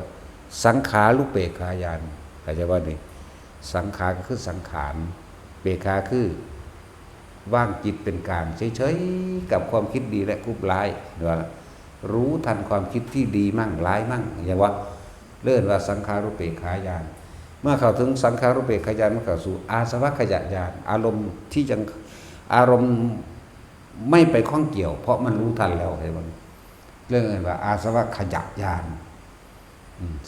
สังขารุปเปขายานเข้าใจว่านี่สังขารก็คือสังขารเปขาคือว่างจิตเป็นกลางเฉยๆกับความคิดดีและกุบร้ายว่ารู้ทันความคิดที่ดีมั่งร้ายมั่งอย่างว่าเลื่อนว่าสังขารุปเปขายานเมื่อเข้าถึงสังขารุปเปขายานมันเข้าสู่อาสวะขยะญาณอารมณ์ที่จังอารมณ์ไม่ไปข้องเกี่ยวเพราะมันรู้ทันแล้วเห็นมั้ย เรื่องอื่นว่าอาสวะขยะญาณ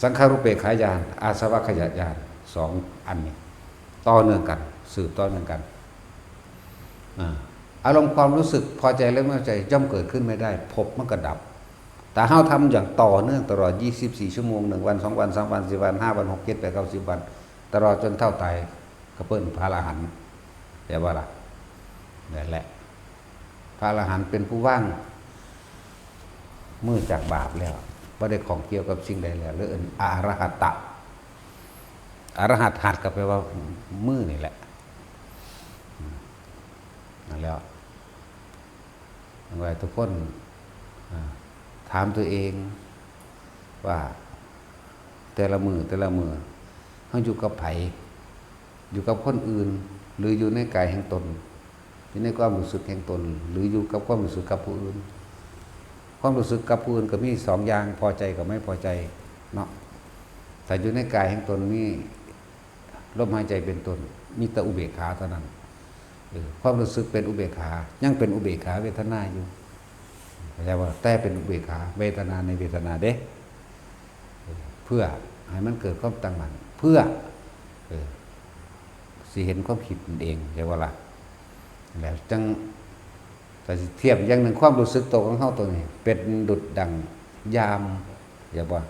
สังขารุปเปกขายานอาสวะขยะญาณสองอันนี้ต่อเนื่องกันสืบต่อเนื่องกันอารมณ์ความรู้สึกพอใจและไม่พอใจย่อมเกิดขึ้นไม่ได้พบมันก็ดับแต่เฮาทำอย่างต่อเนื่องตลอด24ชั่วโมง1วัน2วัน3วัน4วัน5วัน6 7 8 9 10วันตลอดจนเท่าตายก็เปิ้นพระอรหันต์แต่ว่าล่ะนั่นแหละพระอรหันต์เป็นผู้ว่างมือจากบาปแล้วบ่ได้ของเกี่ยวกับสิ่งใดแล้วหรืออรหัตตะอรหัตหัดก็แปลว่ามือนี่แหละนั่นแล้วว่าทุกคนถามตัวเองว่าแต่ละมือเขาอยู่กับไผอยู่กับคนอื่นหรืออยู่ในกายแห่งตนอยู่ในความรู้สึกแห่งตนหรืออยู่กับความรู้สึกกับผู้อื่นความรู้สึกกับผู้อื่นก็มีสองอย่างพอใจกับไม่พอใจเนาะแต่อยู่ในกายแห่งตนมีลมหายใจเป็นต้นมีแต่อุเบกขาเท่านั้นความรู้สึกเป็นอุเบกขายังเป็นอุเบกขาเวทนาอยู่เข้าใจว่าแต่เป็นอุเบกขาเวทนาในเวทนาเด้เพื่อให้มันเกิดความตั้งมั่นเพื่อสิเห็นความผิดเองใช่ว่าล่ะแล้วจังแต่เทียบอย่างหนึ่งความรู้สึกตัวของเขาตัวนี้เป็นดุจดังยามอย่าว่า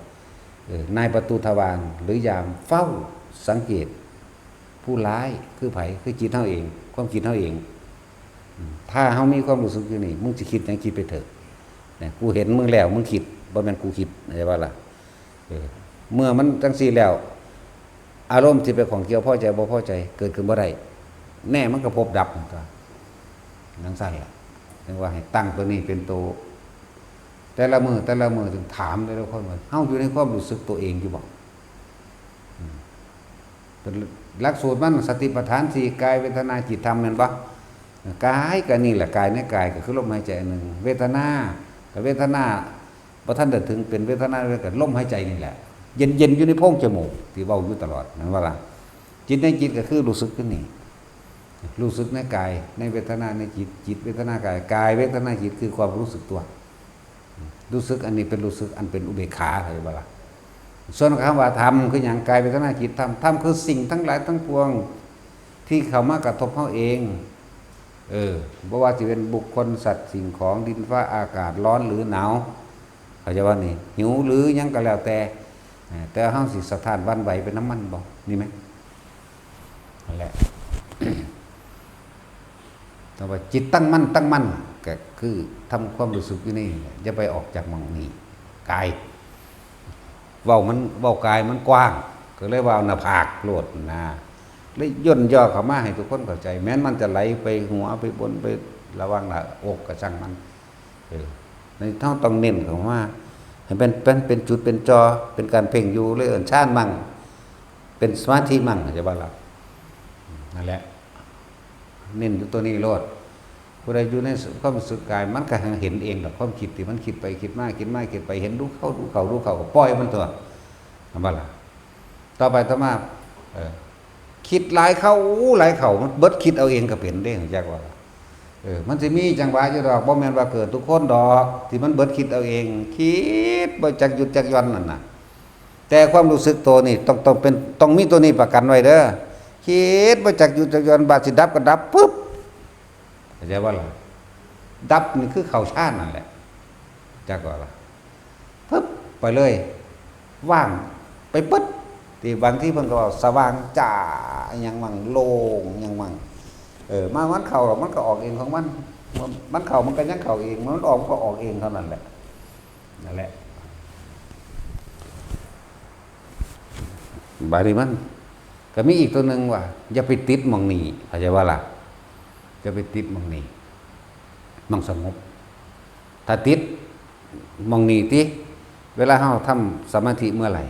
นายประตูทวารหรือยามเฝ้าสังเกตผู้ร้ายคือไผคือจิตเฮาเองความคิดเฮาเองถ้าเฮามีความรู้สึกอยู่นี่มึงสิคิดหยังคิดไปเถอะเนี่ยกูเห็นมึงแล้วมึงคิดบ่แม่นกูคิดใช่ว่าล่ะเมื่อมันจังซี่แล้วอารมณ์ที่เป็นของเกี่ยวพอใจบ่พอใจเกิดขึ้นบ่ได้แน่มันก็พบดับตัวนั่นซั่นล่ะถึงว่าให้ตั้งตัวนี้เป็นตัวแต่ละมือถึงถามแต่ละคนว่าเฮาอยู่ในความรู้สึกตัวเองอยู่บ่เป็นหลักสูตรมันสติปัฏฐาน4กายเวทนาจิตธรรมแม่นบ่กายก็นี่แหละกายในกายก็คือลมหายใจอันนึงเวทนาก็เวทนาบ่ทันได้ถึงเป็นเวทนาก็ลมหายใจนี่แหละเย็นๆอยู่ในโพรงจมูกที่เว้าอยู่ตลอดนั่นว่าล่ะจิตในจิตก็คือรู้สึกขึ้นนี่รู้สึกในกายในเวทนาในจิตจิตเวทนากายกายเวทนาจิตคือความรู้สึกตัวรู้สึกอันนี้เป็นรู้สึกอันเป็นอุเบกขาใช่บ่ล่ะส่วนคำว่าธรรมคือหยังกายเวทนาจิตธรรมคือสิ่งทั้งหลายทั้งปวงที่เข้ามากระทบเฮาเองบ่ว่าสิเป็นบุคคลสัตว์สิ่งของดินฟ้าอากาศร้อนหรือหนาวเข้าใจว่านี่หิวหรือหยังก็แล้วแต่เฮาสิสะท้านวันไหวเป็นน้ำมันบ่นี่มั้ยนั่นแหละแต่ว่าจิตตั้งมั่นก็คือทำความรู้สึกอยู่นี่อย่าไปออกจากหม่องนี้กายเว้ากายมันกว้างก็เลยว่าหน้าผากโลดนะเลยย่นย่อเข้ามาให้ทุกคนเข้าใจแม้นมันจะไหลไปหัวไปบนไประวังหน้าอกก็ช่างมันในต้องเน้นเข้ามาให้เป็นจุดเป็นจอเป็นการเพ่งอยู่เลยฌานมั่งเป็นสมาธิมั่งจะว่าล่ะนั่นแหละเน้นอยู่ตัวนี้โลดผู้ใดอยู่ในความรู้สึกกายมันก็เห็นเองดอกความคิดที่มันคิดไปคิดมาคิดไปเห็นดูเข้าก็ปล่อยมันตัวนั่นว่าล่ะต่อไปต่อมาคิดหลายเข้ามันเบิดคิดเอาเองก็เป็นเด้จักว่ามันสิมีจังหวะอยู่ดอกบ่แม่นว่าเกิดทุกคนดอกที่มันเบิดคิดเอาเองคิดบ่จักหยุดจักหย่อนนั่นน่ะแต่ความรู้สึกตัวนี่ต้องมีตัวนี้ประกันไว้เด้อคิดบ่จักหยุดจักหย่อนบาดสิดับก็ดับปึ๊บเข้าใจว่าล่ะดับนี่คือเข้าฌานนั่นแหละจักว่าล่ะปึ๊บไปเลยว่างไปปึ๊ดที่บางที่เพิ่นก็ว่าสว่างจ้าหยังมั่งโล่งหยังมั่งมามันเข้ามันก็ออกเองของมันเข้ามันก็ยังเข้าเองมันออกก็ออกเองเท่านั้นแหละนั่นแหละบาดนี้มันก็มีอีกตัวนึงว่าอย่าไปติดหม่องนี้เข้าใจว่าล่ะจะไปติดหม่องนี้หม่องสงบถ้าติดหม่องนี้ติเวลาเฮาทำสมาธิเมื่อไหร่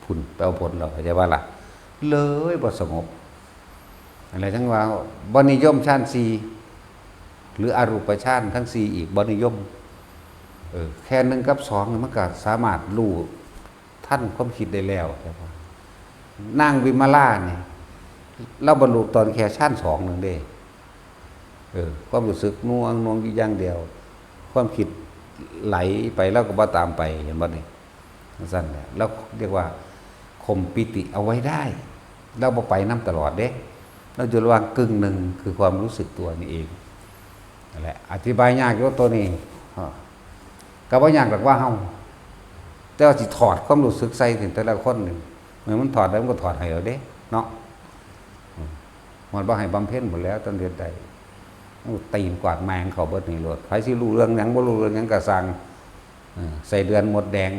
พุ่นไปเอาผลเราเข้าใจว่าล่ะเลยบ่สงบอะไรทั้งว่าบ่นิยมฌาน4หรืออรูปฌานทั้ง4อีกบ่นิยมแค่1กับ2มันก็สามารถรู้ทันความคิดได้แล้วใช่ป่ะนางวิมาลานี่เราบรรลุตอนแค่ฌาน2นึงเด้ความรู้สึกน่วงอยู่อย่างเดียวความคิด ไหลไปแล้วก็บ่ตามไปเห็นบ่นี่สั้นแหละแล้วเรียกว่าข่มปิติเอาไว้ได้เราบ่ไปน้ำตลอดเด้เราอยู่ระหว่างกึ่งหนึ่งคือความรู้สึกตัวนี่เองนั่นแหละอธิบายยากอยู่ตัวนี้ก็บ่ยากหรอกว่าเฮาแต่ว่าสิถอดความรู้สึกใส่ถึงแต่ละคนนึงเมื่อมันถอดแล้วมันก็ถอดให้เอาเด้เนาะมันบ่ให้บำเพ็ญหมดแล้วตอนเดือนใดตีนกวาดแมงเขาเบิดนี่โลดไผสิรู้เรื่องหยังบ่รู้เรื่องหยังก็สั่งใส่เดือนหมดแดง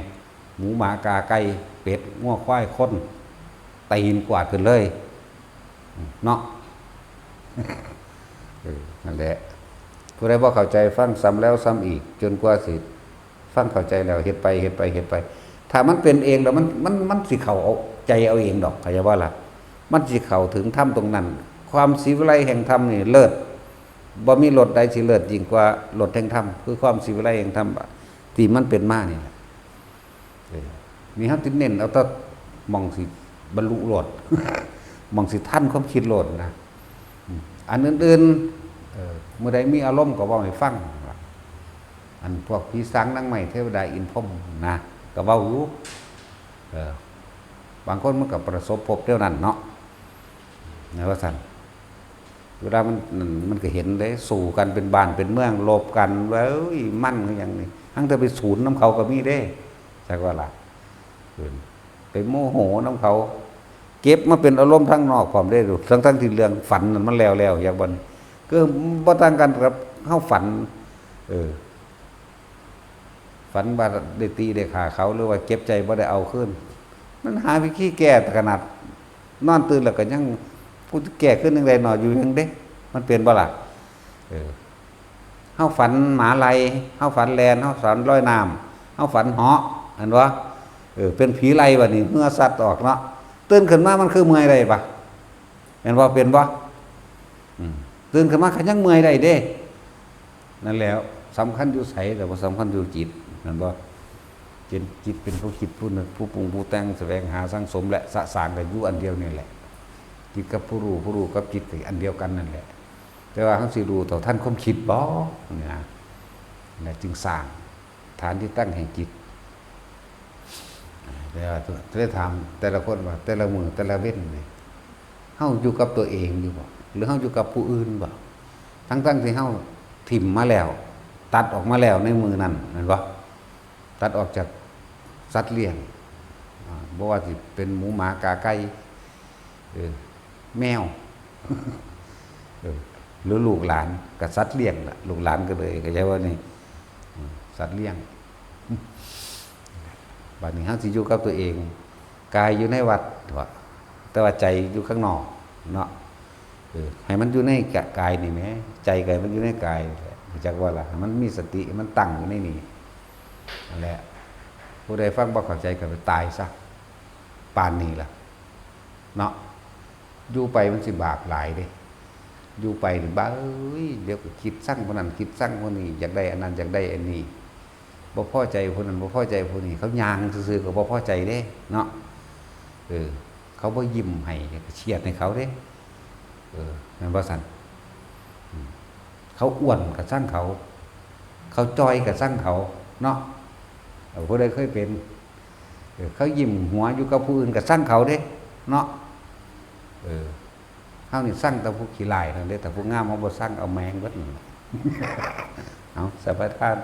หมูหมากาไก่เป็ดงัวควายคนตีนกวาดขึ้นเลยเนาะนั่นแหละผู้ใดบ่เข้าใจฟังซ้ำแล้วซ้ำอีกจนกว่าสิฟังเข้าใจแล้วเฮ็ดไปถ้ามันเป็นเองแล้วมันสิเข้าเอาใจเอาเองดอกเข้าใจว่าล่ะมันสิเข้าถึงธรรมตรงนั้นความศิวิไลแห่งธรรมนี่เลิศบ่มีรถใดสิเลิศยิ่งกว่ารถแห่งธรรมคือความศิวิไลแห่งธรรมที่มันเป็นมานี่แหละมีเฮาติเน้นเอาแต่มองสิบรรลุโลดมองสิทันความคิดโลดนะอันอื่นๆเมื่อใดมีอารมณ์ก็เว้าให้ฟังอันพวกผีสางนางไม้เทวดาอินพรหมนะก็เว้าอยู่บางคนมันก็ประสบพบเท่านั้นเนาะนะว่าซั่นเวลามันก็เห็นเลยสู่กันเป็นบ้านเป็นเมืองลบกันเว้ยมั่นอย่างนี้ทั้งแต่ไปศูนย์น้ำเขาก็มีเด้ใช่ว่าล่ะไปโมโหน้ำเขาเก็บมาเป็นอารมณ์ทั้งนอกความได้ดูทั้งที่เรื่องฝันมันแล้วอย่างบนก็บ่ต่างกันกับเฮาฝันฝันว่าได้ตีได้ฆ่าเขาหรือว่าเก็บใจบ่ได้เอาขึ้นมันหาวิธีแก้ขนาดนอนตื่นแล้วก็ยังพูดแก้ขึ้นจังได๋หน่อยอยู่จังเด้มันเป็นบ่ล่ะเฮาฝันหมาไล่เฮาฝันแลนเฮาฝันลอยน้ำเฮาฝันเหาะเห็นบ่เป็นผีไล่บัดนี้เมื่อสัตว์ออกเนาะตื่นขึ้นมามันคือเมื่อยได้ปะเห็นบ่เป็นบ่ตื่นขึ้นมาก็ยังเมื่อยได้เด้นั่นแล้วสำคัญอยู่ไสแต่ว่าสำคัญอยู่จิตนั่นบ่จิตเป็นผู้คิดผู้นึกผู้ปรุงผู้แต่งแสวงหาสร้างสมและสะสางกันอยู่อันเดียวนี่แหละจิตกับผู้รู้กับจิตอันเดียวกันนั่นแหละแต่ว่าเฮาสิรู้ต่อท่านความคิดบ่เนี่ยนะจึงสร้างฐานที่ตั้งแห่งจิตแต่ว่าได้ถามแต่ละคนว่าแต่ละมือแต่ละเว้นนี่เฮาอยู่กับตัวเองอยู่บ่หรือเฮาอยู่กับผู้อื่นบ่ทั้งที่เฮาถิ่มมาแล้วตัดออกมาแล้วในมือนั้นเห็นบ่ตัดออกจากสัตว์เลี้ยงบ่ว่าสิเป็นหมูหมากาไก่แมวหรือลูกหลานกับสัตว์เลี้ยงล่ะลูกหลานก็เลยก็ใช่ว่านี่สัตว์เลี้ยงบัดนี้เฮาสิอยู่กับตัวเองกายอยู่ในวัดแต่ว่าใจอยู่ข้างนอกเนาะให้มันอยู่ในกายนี่แหมใจกายมันอยู่ในกายจักว่าล่ะมันมีสติมันตั้งอยู่ในนี่นั่นแหละผู้ใดฟังบ่เข้าใจก็ไปตายซะปานนี้ล่ะเนาะอยู่ไปมันสิบาปหลายเด้อยู่ไปนี่บ้าเดี๋ยวก็คิดสั่งคนนั้นคิดสั่งคนนี้อยากได้อันนั้นอยากได้อันนี้บ่พอใจคนนั้นบ่พอใจคนนี้เขายางซื่อๆก็บ่พอใจเด้เนาะเขาบ่ยิ้มให้ก็เฉียดให้เขาเด้แม่นบ่ซั่นเขาอ้วนก็สั่งเขาจอยก็สั่งเขาเนาะผู้ใดเคยเป็นเขายิ้มหัวอยู่กับผู้อื่นก็สั่งเขาเด้เนาะเฮานี่สั่งแต่ผู้ขี้ลายนั่นเด้แต่ผู้งามเฮาบ่สั่งเอาแมงเบิดนี่เอาสัพพทาน